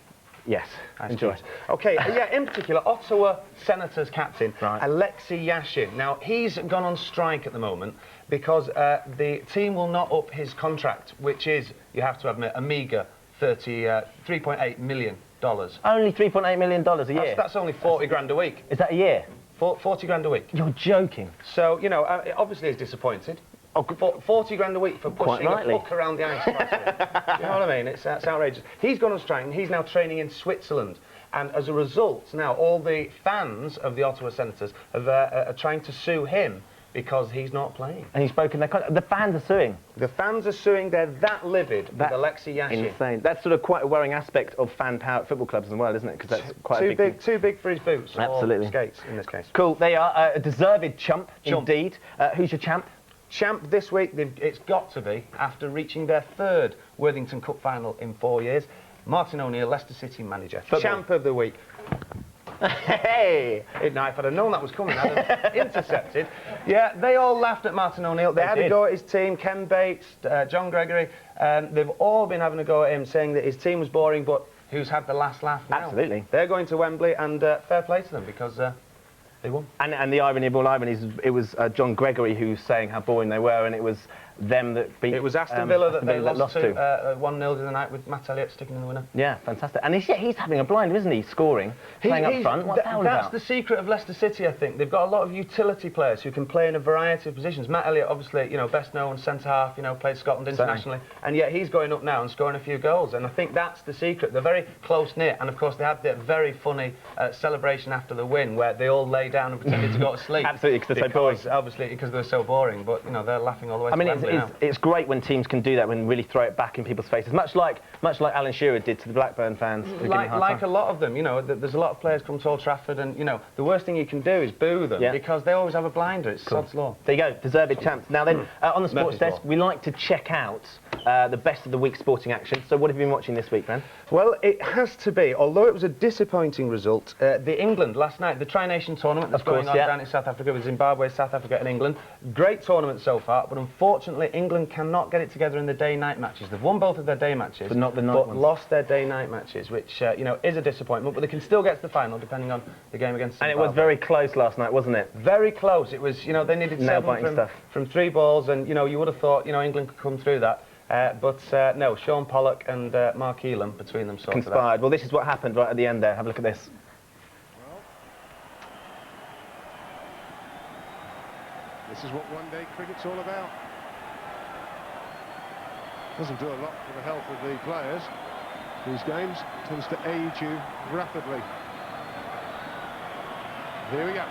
Yes, Ice enjoy. cubes. Okay, yeah, in particular, Ottawa Senators captain, Alexei Yashin. Now, he's gone on strike at the moment because the team will not up his contract, which is, you have to admit, a meagre $3.8 million. Only $3.8 million a year? That's only 40 grand a week. Is that a year? 40 grand a week. You're joking. So, you know, obviously he's disappointed. 40 grand a week for pushing a puck around the ice. You know what I mean? It's outrageous. He's gone on strike and he's now training in Switzerland. And as a result, now all the fans of the Ottawa Senators are trying to sue him because he's not playing. And he's broken their contract. The fans are suing. The fans are suing. They're that livid with Alexei Yashin. Insane. That's sort of quite a worrying aspect of fan power at football clubs as well, isn't it? Because that's quite a big too big for his boots. Absolutely. Or skates in this case. Cool. They are a deserved chump. Indeed. Who's your champ? Champ this week, it's got to be, after reaching their third Worthington Cup final in 4 years, Martin O'Neill, Leicester City manager. Football. Champ of the week. Hey! Now, if I'd have known that was coming, I'd have intercepted. Yeah, they all laughed at Martin O'Neill. They had a go at his team, Ken Bates, John Gregory. They've all been having a go at him, saying that his team was boring, but who's had the last laugh now? Absolutely. They're going to Wembley, and fair play to them, because they won. And the irony of all ironies, it was John Gregory who was saying how boring they were, and it was them that beat... It was Aston Villa that they lost to 1-0 the other night with Matt Elliott sticking in the winner. Yeah, fantastic. And he's having a blinder, isn't he, scoring, playing up front? What's that all about? That's the secret of Leicester City, I think. They've got a lot of utility players who can play in a variety of positions. Matt Elliott, obviously, you know, best known centre-half, you know, played Scotland internationally. And yet he's going up now and scoring a few goals. And I think that's the secret. They're very close-knit. And, of course, they had that very funny celebration after the win where they all lay down and pretended to go to sleep. Absolutely, because they're so boring. Obviously, because they're so boring. But, you know, they're laughing all the way to Wembley now. It's great when teams can do that, when really throw it back in people's faces, much like Alan Shearer did to the Blackburn fans. Like a lot of them, you know, there's a lot of players come to Old Trafford, and you know, the worst thing you can do is boo them because they always have a blinder. It's sod's law. There you go, deserved champs. Now then, on the sports desk, we like to check out the best of the week's sporting action. So what have you been watching this week, Ben? Well, it has to be, although it was a disappointing result, the England last night, the Tri-Nation tournament that's going on down in South Africa with Zimbabwe, South Africa and England. Great tournament so far, but unfortunately England cannot get it together in the day-night matches. They've won both of their day matches, but not the night ones. Lost their day-night matches, which, you know, is a disappointment, but they can still get to the final depending on the game against Zimbabwe. And it was very close last night, wasn't it? Very close. It was, you know, they needed 7 from 3 balls, and, you know, you would have thought, you know, England could come through that. But no, Sean Pollock and Mark Elam between them sorted conspired. Well, this is what happened right at the end there. Have a look at this. This is what one-day cricket's all about. Doesn't do a lot for the health of the players. These games tends to age you rapidly. Here we go.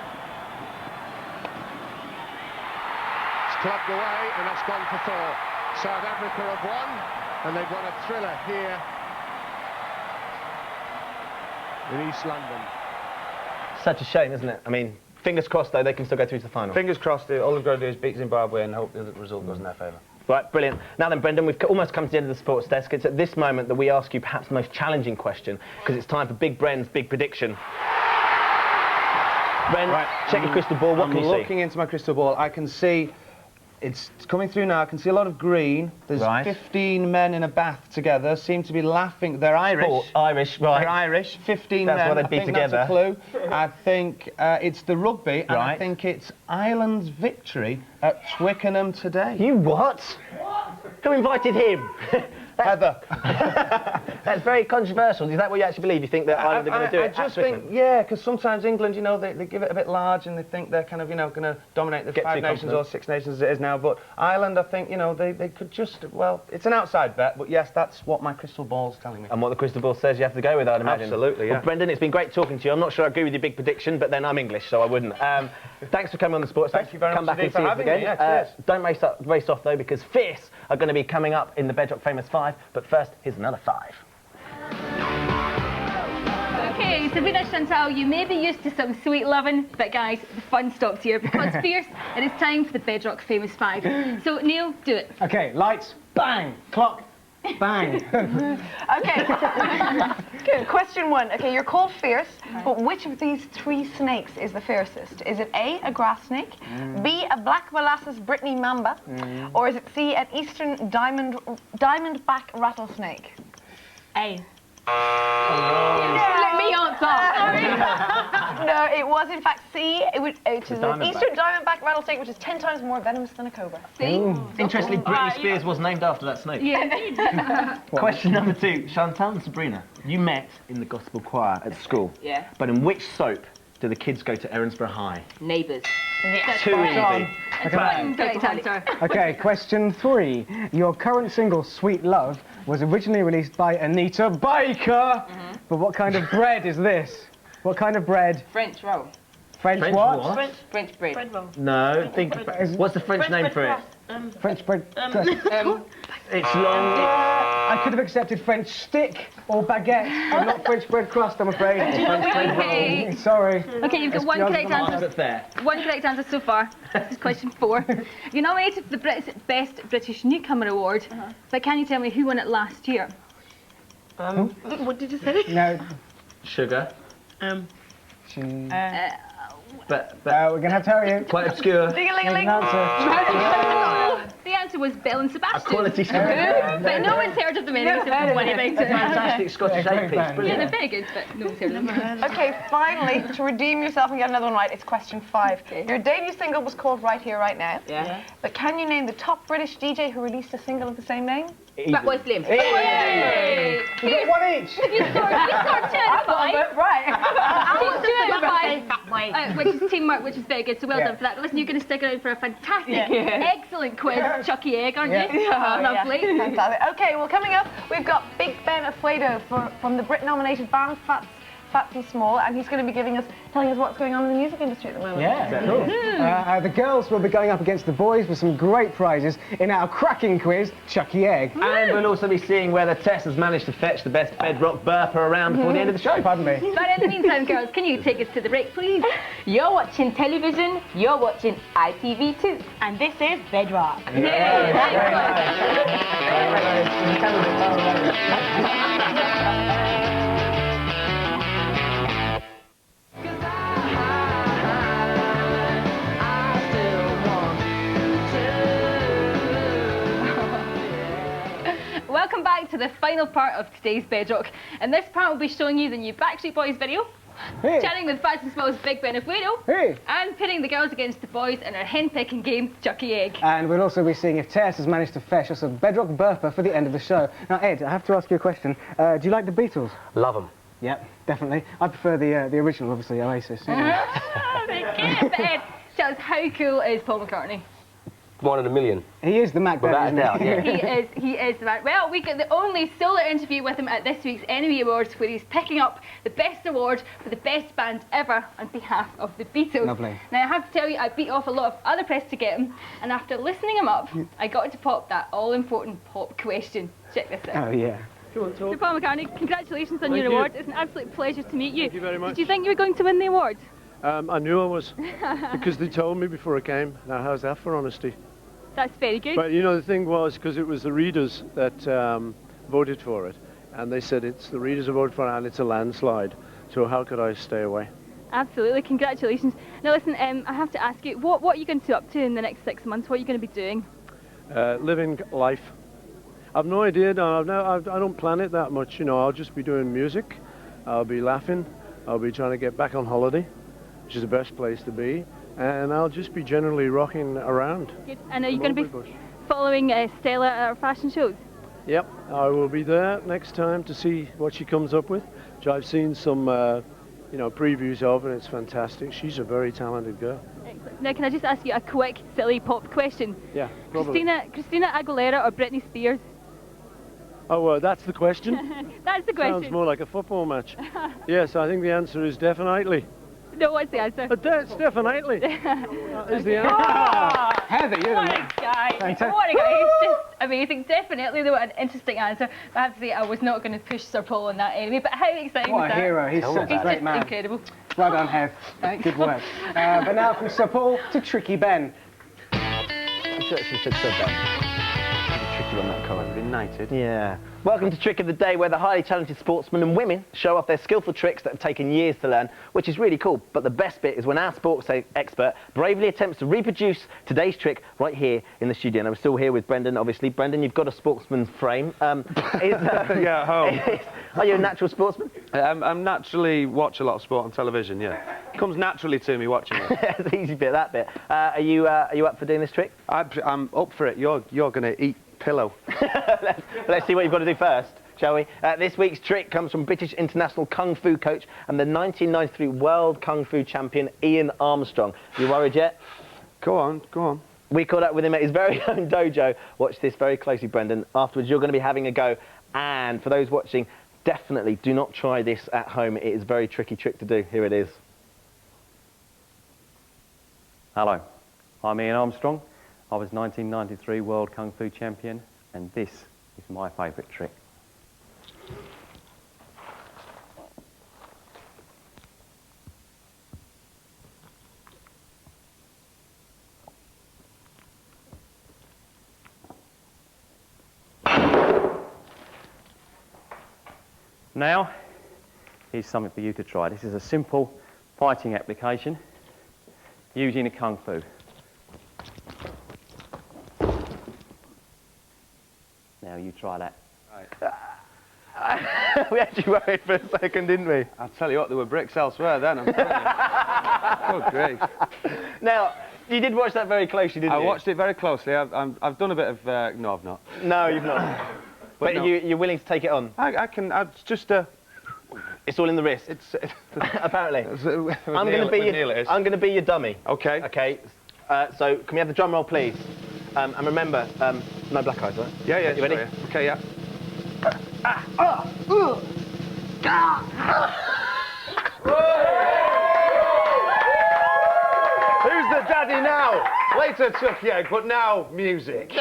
It's clubbed away, and that's gone for 4. South Africa have won, and they've won a thriller here in East London. Such a shame, isn't it? I mean, fingers crossed, though, they can still go through to the final. Fingers crossed. All they've got to do is beat Zimbabwe and hope the result goes in their favour. Right, brilliant. Now then, Brendan, we've almost come to the end of the sports desk. It's at this moment that we ask you perhaps the most challenging question, because it's time for Big Bren's big prediction. Bren, check your crystal ball. What can you see? I'm looking into my crystal ball. I can see... It's coming through now. I can see a lot of green. There's 15 men in a bath together. Seem to be laughing. They're Irish. Irish, right. They're Irish. 15 that's men. Why they'd be together. That's a clue. I think it's the rugby, and I think it's Ireland's victory at Twickenham today. You what? Who invited him? Heather. That's very controversial. Is that what you actually believe? You think that Ireland are going to do it? I just think, yeah, because sometimes England, you know, they give it a bit large and they think they're kind of, you know, going to dominate the 5 nations or 6 nations as it is now. But Ireland, I think, you know, they could just, well, it's an outside bet, but yes, that's what my crystal ball's telling me. And what the crystal ball says you have to go with, I'd imagine. Absolutely, yeah. Well, Brendan, it's been great talking to you. I'm not sure I agree with your big prediction, but then I'm English, so I wouldn't. Thanks for coming on the Sports. Thank you very Come much back and see us again. Yeah, don't race off, though, because Fierce are going to be coming up in the Bedrock Famous 5. But first, here's another 5. Okay, Sabrina, Chantal, you may be used to some sweet loving, but guys, the fun stops here because Fierce, it is time for the Bedrock Famous 5. So, Neil, do it. Okay, lights, bang, clock, bang. Okay. Good. Question 1. Okay, you're called Fierce, but which of these 3 snakes is the fiercest? Is it A, a grass snake, B, a black molasses Britney mamba, or is it C, an eastern diamondback rattlesnake? A. Let me answer. No, it was in fact C. Which is an diamondback. eastern diamondback rattlesnake, which is 10 times more venomous than a cobra. See? Interestingly, Britney Spears was named after that snake. Yeah, indeed. Question number 2. Chantal and Sabrina, you met in the gospel choir at school. Yeah. But in which soap do the kids go to Erinsborough High? Neighbours. Yes. Too easy. It's one correct answer. Okay, question 3. Your current single, Sweet Love, was originally released by Anita Baker. But what kind of bread is this? What kind of bread? French roll. French what? French bread. Bread roll. No, think about what's the French name for it? French bread. It's long. I could have accepted French stick or baguette, but not French bread crust, I'm afraid. French bread roll. Sorry. Okay, you've got one correct answer. Fair. One correct answer so far. This is question 4. You're nominated for the Best British Newcomer Award, but can you tell me who won it last year? What did you say? No. Sugar. But we're going to have to tell you. Quite obscure. Ding-a-ling-a-ling. The answer was Bell and Sebastian. quality But no one's heard of them anyway, so don't worry about it. Fantastic Scottish eight piece. Yeah, they're Brilliant. very good, but no one's heard of them. Okay, finally, to redeem yourself and get another one right, it's question 5. Your debut single was called Right Here, Right Now. Yeah. But can you name the top British DJ who released a single of the same name? Fatboy Slim. Hey! You got one each. You scored 2 out of 5. Right. I 2 out of 5. Which is teamwork, which is very good, so well done for that. Listen, you're going to stick around for a fantastic, excellent quiz, Chucky Egg, aren't you? Lovely. Fantastic. Okay, well, coming up, we've got Big Ben Ofoedu from the Brit-nominated band Fats and Small, and he's going to be telling us what's going on in the music industry at the moment. Yeah, cool. The girls will be going up against the boys with some great prizes in our cracking quiz, Chucky Egg. And we'll also be seeing whether Tess has managed to fetch the best bedrock burper around before the end of the show. Pardon me. But in the meantime, girls, can you take us to the break, please? You're watching television, you're watching ITV2. And this is Bedrock. Welcome back to the final part of today's Bedrock. In this part, we'll be showing you the new Backstreet Boys video, chatting with Fats and Small's Big Ben Ofoedu, and pitting the girls against the boys in our hen-picking game, Chucky Egg. And we'll also be seeing if Tess has managed to fetch us a bedrock burper for the end of the show. Now, Ed, I have to ask you a question. Do you like the Beatles? Love them. Yep, definitely. I prefer the original, obviously, Oasis. But Ed, tell us, how cool is Paul McCartney? 1 in a million. He is the Mac Without a doubt, yeah. He is the man. Well, we got the only solo interview with him at this week's Emmy Awards, where he's picking up the best award for the best band ever on behalf of the Beatles. Lovely. Now, I have to tell you, I beat off a lot of other press to get him, and after listening him up, I got to pop that all-important pop question. Check this out. Oh, yeah. So, Paul McCartney, congratulations on your award. It's an absolute pleasure to meet you. Thank you very much. Did you think you were going to win the award? I knew I was, because they told me before I came. Now, how's that for honesty? That's very good. But, you know, the thing was, because it was the readers that voted for it, and they said it's the readers who voted for it, and it's a landslide. So how could I stay away? Absolutely, congratulations. Now listen, I have to ask you, what are you going to be up to in the next 6 months? What are you going to be doing? Living life. I've no idea, I don't plan it that much, you know. I'll just be doing music, I'll be laughing, I'll be trying to get back on holiday, which is the best place to be, and I'll just be generally rocking around. Good. And are you going to be following Stella at our fashion shows? Yep, I will be there next time to see what she comes up with, which I've seen some, you know, previews of, and it's fantastic. She's a very talented girl. Excellent. Now, can I just ask you a quick, silly pop question? Yeah, probably. Christina Aguilera or Britney Spears? Oh, that's the question? That's the question. Sounds more like a football match. Yes, I think the answer is definitely. No, what's the answer? That's definitely. Is the answer. Oh, Heather, you're what a guy. Fantastic. What a guy. He's just amazing. Definitely, though, an interesting answer. But I have to say, I was not going to push Sir Paul on that anyway. But how exciting What was a that? hero. He's such a great just man. Incredible. Well done, Hev. Thanks. Good work. But now from Sir Paul to Tricky Ben. I'm sure she said so, Ben. Tricky on that comment. United. Yeah. Welcome to Trick of the Day, where the highly talented sportsmen and women show off their skillful tricks that have taken years to learn, which is really cool. But the best bit is when our sports expert bravely attempts to reproduce today's trick right here in the studio. And I'm still here with Brendan, obviously. Brendan, you've got a sportsman's frame. Yeah, at home. Are you a natural sportsman? I'm naturally watch a lot of sport on television, yeah. Comes naturally to me watching it. It's the easy bit, that bit. Are you up for doing this trick? I'm up for it. You're going to eat pillow. Let's see what you've got to do first, shall we? This week's trick comes from British international kung fu coach and the 1993 world kung fu champion Ian Armstrong. You worried yet? Go on, go on. We caught up with him at his very own dojo. Watch this very closely, Brendan. Afterwards, you're going to be having a go. And for those watching, definitely do not try this at home. It is a very tricky trick to do. Here it is. Hello, I'm Ian Armstrong. I was 1993 World Kung Fu Champion, and this is my favourite trick. Now, here's something for you to try. This is a simple fighting application using a Kung Fu. Now you try that. Right. We actually worried for a second, didn't we? I'll tell you what, there were bricks elsewhere then. I'm Good grief. Now, you did watch that very closely, didn't you? I watched it very closely. I've done a bit of... no, I've not. No, you've not. But no. You're willing to take it on? I can... It's just... It's all in the wrist. It's... Apparently. I'm going to be your dummy. Okay. Okay. So, can we have the drum roll, please? And remember, no black eyes, right? Yeah, yeah. You ready? Sure, yeah. Okay, yeah. Who's the daddy now? Later took you, but now music.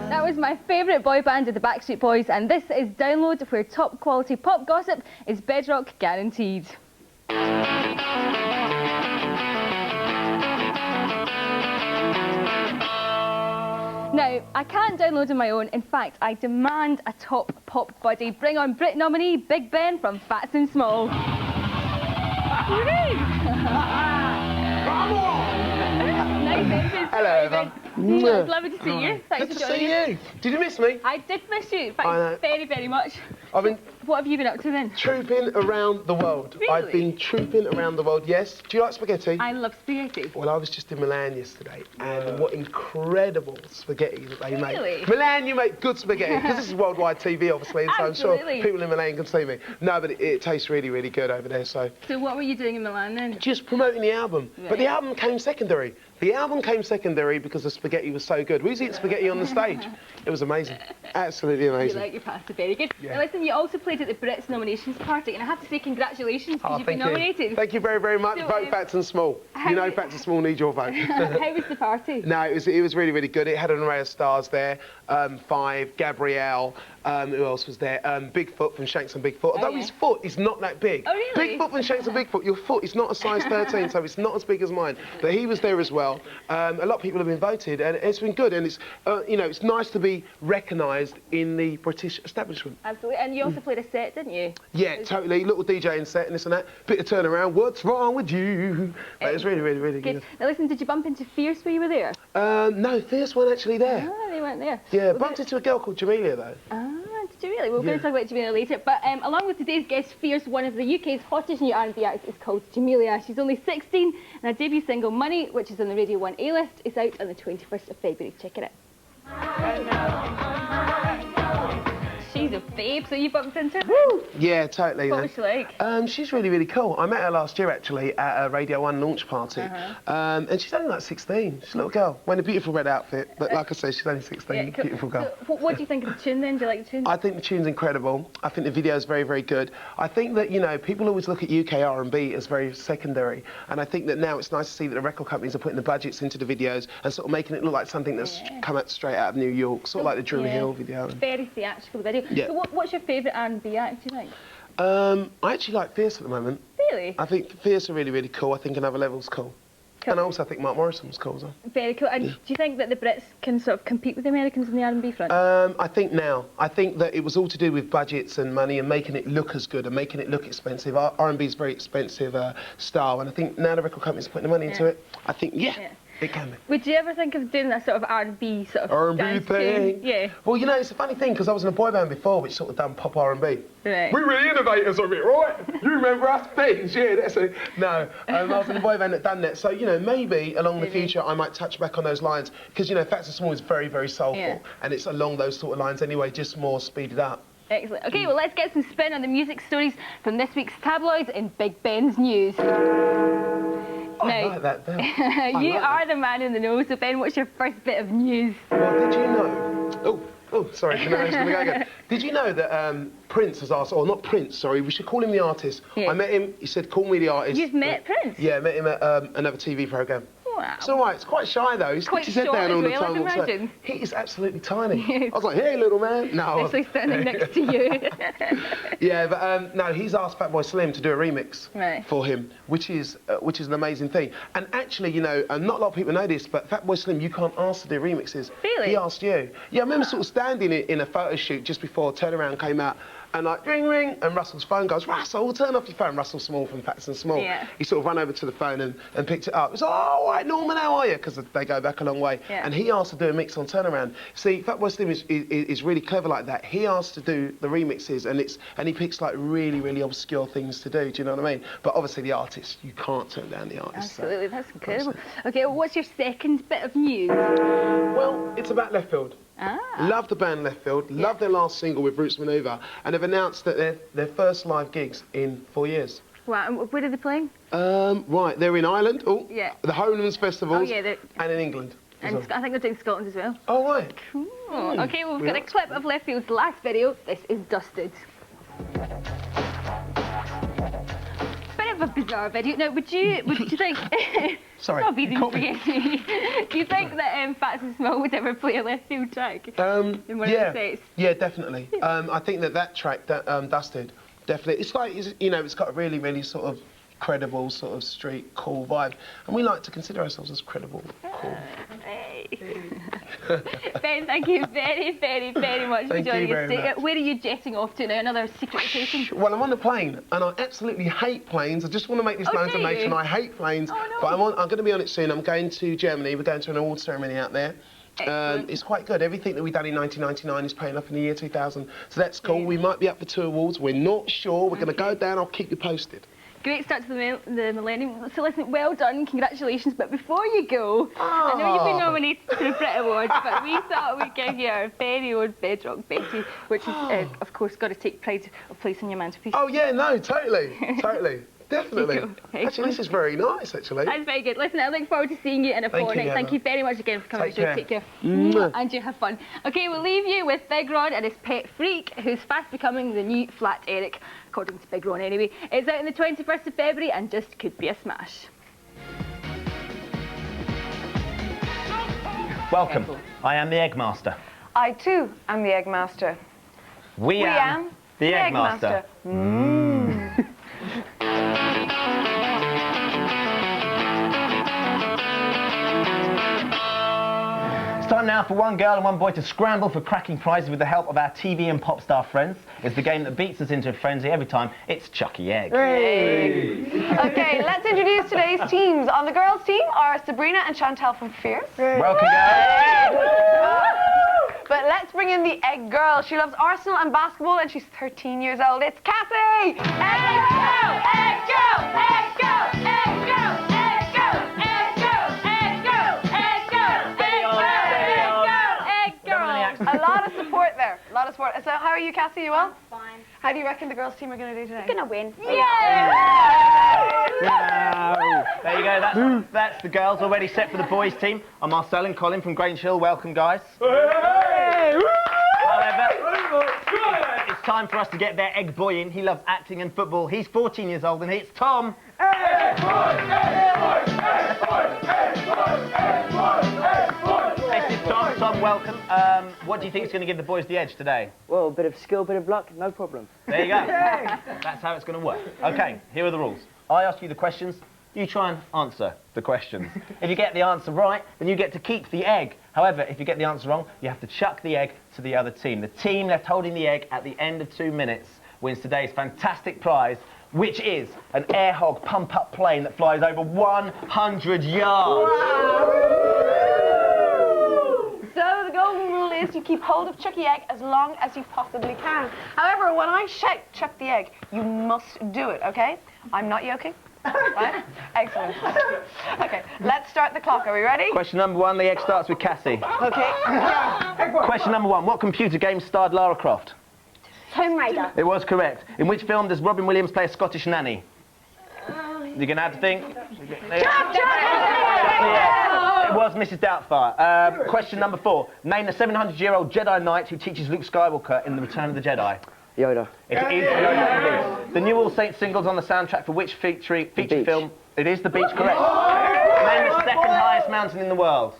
That was my favourite boy band of the Backstreet Boys, and this is Download, where top quality pop gossip is Bedrock guaranteed. Now, I can't download on my own. In fact, I demand a top pop buddy. Bring on Brit nominee Big Ben from Fats and Small. Nice entrance. Hello, Eva. It's lovely to see you. Thanks Good for to joining see us. you. Did you miss me? I did miss you. Thanks very, very much. I've been What have you been up to then? trooping around the world. Really? I've been trooping around the world, yes. Do you like spaghetti? I love spaghetti. Well, I was just in Milan yesterday, and what incredible spaghetti that they make. Really? Milan, you make good spaghetti, because this is worldwide TV, obviously, and so I'm sure Absolutely. people in Milan can see me. No, but it tastes really, really good over there, so... So what were you doing in Milan then? Just promoting the album. Right. But the album came secondary. The album came secondary because the spaghetti was so good. We was eating spaghetti on the stage. It was amazing. Absolutely amazing. You like your pasta, very good. Yeah. Now listen, you also played at the Brits nominations party, and I have to say congratulations because Oh, you've been thank you. nominated. Thank you very, very much. So, Vote Fats and Small. how You know did- Fats and Small need your vote. How was the party? No, it was really, really good. It had an array of stars there. Five, Gabrielle, who else was there? Bigfoot from Shanks and Bigfoot. Although his foot is not that big. Oh, really? Bigfoot from Shanks and Bigfoot, your foot is not a size 13, so it's not as big as mine. But he was there as well. A lot of people have been voted, and it's been good. And it's, you know, it's nice to be recognised in the British establishment. Absolutely, and you also played a set, didn't you? Yeah, totally. Little DJing set and this and that. Bit of turnaround. What's wrong with you? But it was really, really, really good. Now listen, did you bump into Fierce when you were there? No, Fierce weren't actually there. Ah, they weren't there. Yeah, bumped into a girl called Jamelia though. Ah, did you really? We're going to talk about Jamelia later. But along with today's guest, Fierce, one of the UK's hottest new R&B acts, is called Jamelia. She's only 16, and her debut single, Money, which is on the Radio 1 A-list, is out on the 21st of February. Check it out. She's a babe, so you bumped into her? Yeah, totally. What was she like? She's really, really cool. I met her last year, actually, at a Radio 1 launch party. And she's only like 16. She's a little girl. Wearing a beautiful red outfit. But like I say, she's only 16. Yeah, cool. Beautiful girl. So, what do you think of the tune then? Do you like the tune? I think the tune's incredible. I think the video is very, very good. I think that, you know, people always look at UK R&B as very secondary. And I think that now it's nice to see that the record companies are putting the budgets into the videos and sort of making it look like something that's come out straight out of New York. Sort of like the Drew Hill video. It's very theatrical, the video. Yeah. So what's your favourite R&B act, do you think? I actually like Fierce at the moment. Really? I think Fierce are really, really cool. I think Another Level's cool. And also I think Mark Morrison was cool as well. Very cool. And do you think that the Brits can sort of compete with the Americans in the R&B front? I think now. I think that it was all to do with budgets and money and making it look as good and making it look expensive. R&B is a very expensive style, and I think now the record companies are putting the money into it. I think, it can be. Would you ever think of doing that sort of R&B sort of R&B dance thing? tune? Yeah. Well, you know, it's a funny thing, because I was in a boy band before, which sort of done pop R&B. Right. We were innovators of it, right? You remember us things? Yeah, that's it. No, I was in a boy band that done that. So, you know, maybe along the future I might touch back on those lines, because, you know, Facts Are Small is very, very soulful, and it's along those sort of lines anyway, just more speeded up. Excellent. Okay, well, let's get some spin on the music stories from this week's tabloids in Big Ben's news. I like that, Ben. You are the man in the know, so Ben, what's your first bit of news? Well, did you know... Oh, sorry, can I go again? Did you know that Prince has asked, or not Prince, sorry, we should call him the artist. Yeah. I met him, he said, call me the artist. You've met Prince? Yeah, I met him at another TV programme. Wow. It's all right, it's quite shy though. He sticks his head down all the time. I imagine. He is absolutely tiny. I was like, hey, little man. No. Especially standing next to you. Yeah, but no, he's asked Fatboy Slim to do a remix for him, which is an amazing thing. And actually, you know, not a lot of people know this, but Fatboy Slim, you can't ask to do remixes. Really? He asked you. Yeah, I remember sort of standing in a photo shoot just before Turnaround came out, and like, ring, ring, and Russell's phone goes, Russell, turn off your phone. Russell Small from Facts and Small. Yeah. He sort of ran over to the phone and picked it up. He's like, oh, all right, Norman, how are you? Because they go back a long way. Yeah. And he asked to do a mix on Turnaround. See, Fatboy Slim is really clever like that. He asked to do the remixes, and he picks like really, really obscure things to do. Do you know what I mean? But obviously the artist, you can't turn down the artist. Absolutely, that's incredible. Okay, well, what's your second bit of news? Well, it's about Left Field. Love the band Left Field, love their last single with Roots Maneuver, and have announced that their first live gigs in 4 years. Wow, and where are they playing? Right, they're in Ireland, yeah. The Homelands Festivals, and in England. And I think they're doing Scotland as well. Oh, right. Cool. Okay, well, we've got a clip of Left Field's last video. This is Dusted. Bit of a bizarre video. Now, would you think... Sorry. Not easy to forget me. Do you think that Facts and Small would ever play a Left Field track in one of the sets? Yeah, definitely. I think that track, Dusted, definitely. It's like, you know, it's got a really, really sort of credible, sort of street, cool vibe. And we like to consider ourselves as credible, cool. Ben, thank you very, very, very much for joining us. Where are you jetting off to now? Another secret location? Well, I'm on a plane, and I absolutely hate planes. I just want to make this known to the nation. I hate planes, but I'm going to be on it soon. I'm going to Germany. We're going to an award ceremony out there. It's quite good. Everything that we've done in 1999 is paying off in the year 2000, so that's cool. We might be up for 2 awards. We're not sure. We're going to go down. I'll keep you posted. Great start to the millennium. So listen, well done, congratulations. But before you go, I know you've been nominated for the Brit Awards, but we thought we'd give you our very own Bedrock Betty, which is, of course, got to take pride of place on your mantelpiece. Oh yeah, no, totally, totally. Definitely. Actually, this is very nice, actually. That's very good. Listen, I look forward to seeing you in a fortnight. Thank you very much again for coming to the show. Take care. And you have fun. Okay, we'll leave you with Big Ron and his pet freak, who's fast becoming the new Flat Eric, according to Big Ron anyway. It's out on the 21st of February and just could be a smash. Welcome. I am the Eggmaster. I too am the Eggmaster. We am the Eggmaster. It's time now for one girl and one boy to scramble for cracking prizes with the help of our TV and pop star friends. It's the game that beats us into a frenzy every time. It's Chucky Egg. Okay, let's introduce today's teams. On the girls' team are Sabrina and Chantel from Fierce. Welcome, girls. But let's bring in the Egg Girl. She loves Arsenal and basketball, and she's 13 years old. It's Cassie! Egg Girl! Egg Girl! Egg Girl! Egg Girl! Egg Girl! Egg Girl! Egg Girl! Egg Girl! Egg Girl! Egg Girl! Egg sport. So how are you, Cassie? You well? Fine. How do you reckon the girls' team are going to do today? We're going to win. There you go, that's the girls already set for the boys' team. I'm Marcel and Colin from Grange Hill. Welcome, guys. However, it's time for us to get their egg boy in. He loves acting and football. He's 14 years old and it's Tom. This is Tom. Tom, welcome. What do you think is going to give the boys the edge today? Well, a bit of skill, bit of luck, no problem. There you go. That's how it's going to work. OK, here are the rules. I ask you the questions. You try and answer the questions. If you get the answer right, then you get to keep the egg. However, if you get the answer wrong, you have to chuck the egg to the other team. The team left holding the egg at the end of 2 minutes wins today's fantastic prize, which is an air hog pump-up plane that flies over 100 yards. So the golden rule is you keep hold of Chucky egg as long as you possibly can. However, when I shout chuck the egg, you must do it, OK? I'm not joking. Right? Excellent. OK, let's start the clock. Are we ready? Question number 1, the egg starts with Cassie. OK. Question number 1, what computer game starred Lara Croft? Tomb Raider. It was correct. In which film does Robin Williams play a Scottish nanny? You're going to have to think. It was Mrs. Doubtfire. Question number 4. Name the 700-year-old Jedi Knight who teaches Luke Skywalker in The Return of the Jedi. Yoda. It is Yoda. The new All Saints singles on the soundtrack for which feature film? It is The Beach, correct. Name the second highest mountain in the world.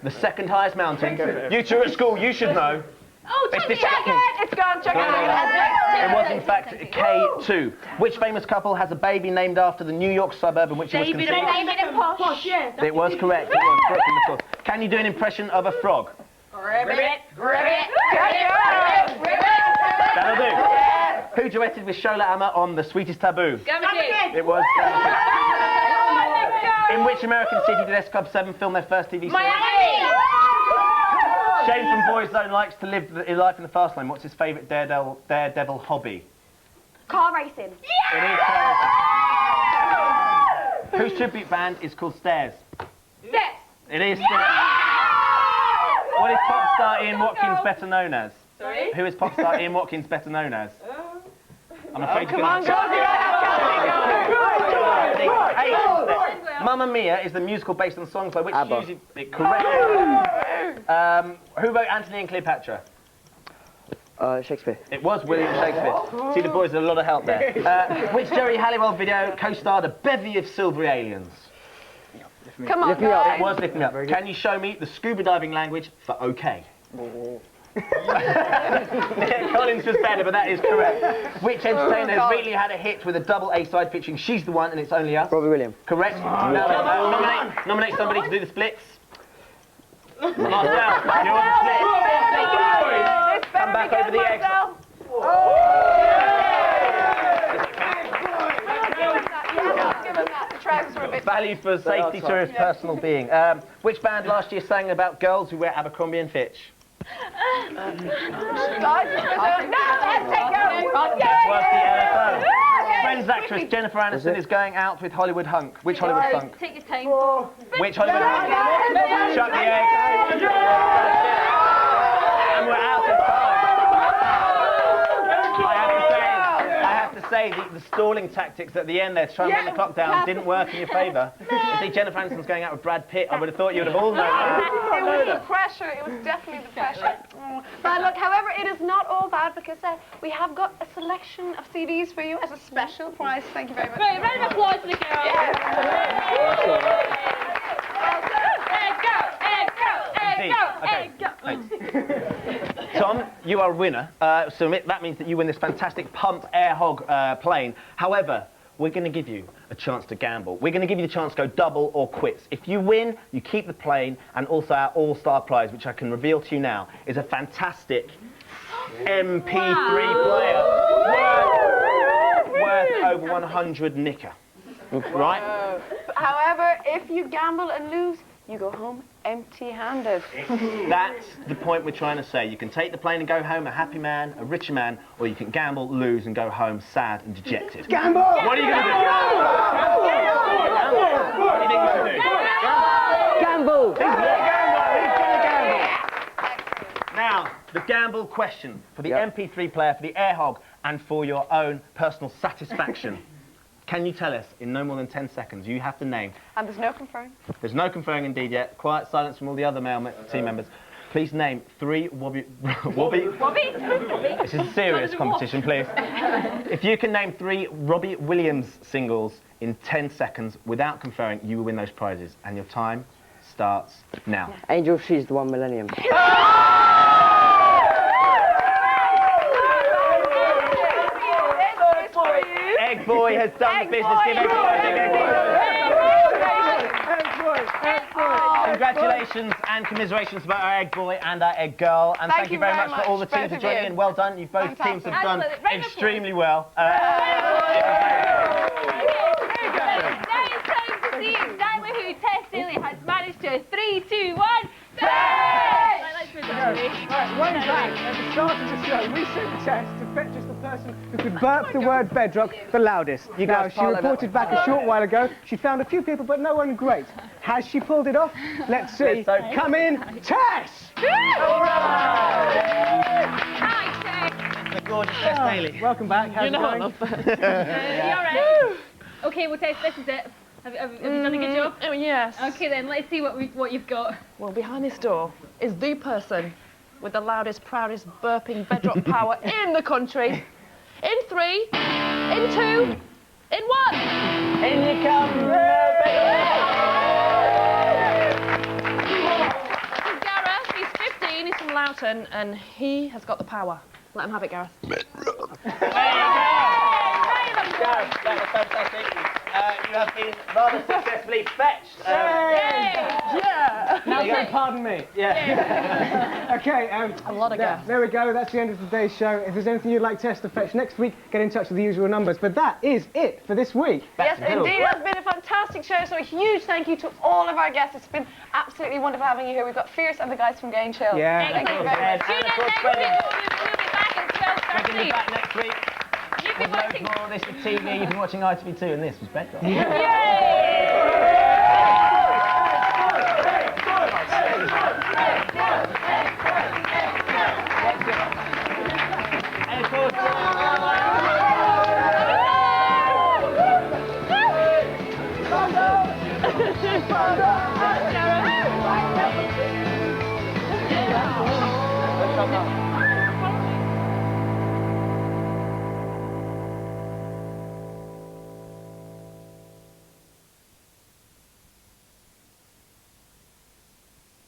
The second highest mountain. You two at school, you should know. Oh, chuck it! It's gone, chuck it! It was in fact K2. Which famous couple has a baby named after the New York suburb in which it was conceived? David and Posh. It was correct. It was Brooke in the Forest. Can you do an impression of a frog? Ribbit. That'll do. Who duetted with Shola Ama on The Sweetest Taboo? It was. In which American city did S Club 7 film their first TV series? Miami. Shane from Boys Zone likes to live his life in the fast lane. What's his favourite daredevil hobby? Car racing. It is car racing. Whose tribute band is called Stairs? Steps. It is Stairs. What is pop star Ian Watkins better known as? Sorry? Who is pop star Ian Watkins better known as? I'm afraid come on, go. Mamma Mia is the musical based on songs by which ABBA. Correct. Who wrote Antony and Cleopatra? Shakespeare. It was William Shakespeare. See, the boys had a lot of help there. Which Jerry Halliwell video co-starred a bevy of silvery aliens? Come on, It was Lift Me Up. Can you show me the scuba diving language for OK? Collins was better, but that is correct. Which entertainer has recently had a hit with a double A-side featuring She's the One and It's Only Us? Robbie Williams. Correct. Now, nominate somebody to do the splits. Marcel, you're on the split. Come back over the egg. Value for safety to his personal being. Which band last year sang about girls who wear Abercrombie and Fitch? Friends actress Jennifer Aniston is going out with Hollywood hunk. Which Hollywood hunk? Take your time. Which Hollywood hunk? Chuck the egg. And we're out of time. I have to say the stalling tactics at the end there to try and bring the clock down didn't work in your favour. You see, Jennifer Aniston's going out with Brad Pitt. I would have thought you would have all known that. It was the pressure. It was definitely the pressure. But look, however, it is not all bad because we have got a selection of CDs for you as a special prize. Thank you very much. Right, round of applause for the girls. Tom, you are a winner, so that means that you win this fantastic pump air hog plane. However, we're going to give you a chance to gamble. We're going to give you the chance to go double or quits. If you win, you keep the plane, and also our all-star prize, which I can reveal to you now, is a fantastic MP3 player worth over 100 nicker. Right? However, if you gamble and lose, you go home empty-handed. That's the point we're trying to say. You can take the plane and go home a happy man, a richer man, or you can gamble, lose, and go home sad and dejected. Gamble! What are you going to do? What do you think you should do? Gamble! He's going to gamble. Now, the gamble question for the MP3 player, for the air hog, and for your own personal satisfaction. Can you tell us, in no more than 10 seconds, you have to name... And there's no conferring. There's no conferring indeed yet. Quiet silence from all the other male team members. Please name 3 Wobby... This is a serious competition, please. If you can name 3 Robbie Williams singles in 10 seconds without conferring, you will win those prizes. And your time starts now. Angel, she's the 1 millennium. Egg Boy has done the business. Give Egg Boy a big Egg Boy. Congratulations and commiserations about our Egg Boy and our Egg Girl. And thank you very much for all the teams for joining in. Well done. You both teams have done extremely well. See exactly who Tess Daly has managed to. 3, 2, 1, Right, way back at the start of the show, we sent Tess to fetch us the person who could burp the word bedrock the loudest. Now, she reported back a short while ago. She found a few people, but no one great. Has she pulled it off? Let's see. Come in, Tess! Hi, Tess. The gorgeous Tess Daly. Welcome back. How's it going? You all right? Okay, well, Tess, this is it. Have you done a good job? Oh, yes. Okay, then, let's see what you've got. Well, behind this door is the person with the loudest, proudest, burping bedrock power in the country. In 3, in 2, in 1. In you come, Gareth, he's 15, he's from Loughton, and he has got the power. Let him have it, Gareth. Gareth, that was fantastic. You have been rather successfully fetched. Yeah! Now say pardon me. Yeah. Okay, a lot of gas. There we go, that's the end of today's show. If there's anything you'd like Tess to fetch next week, get in touch with the usual numbers. But that is it for this week. Yes, indeed, it's been a fantastic show, so a huge thank you to all of our guests. It's been absolutely wonderful having you here. We've got Fierce and the guys from Grange Hill. Yeah. Thank you very much. Tune in next week. We'll be back at 12:30. We'll be back next week. You've been watching... More of this with TV. You've been watching ITV2, and this was Bedrock. Yay!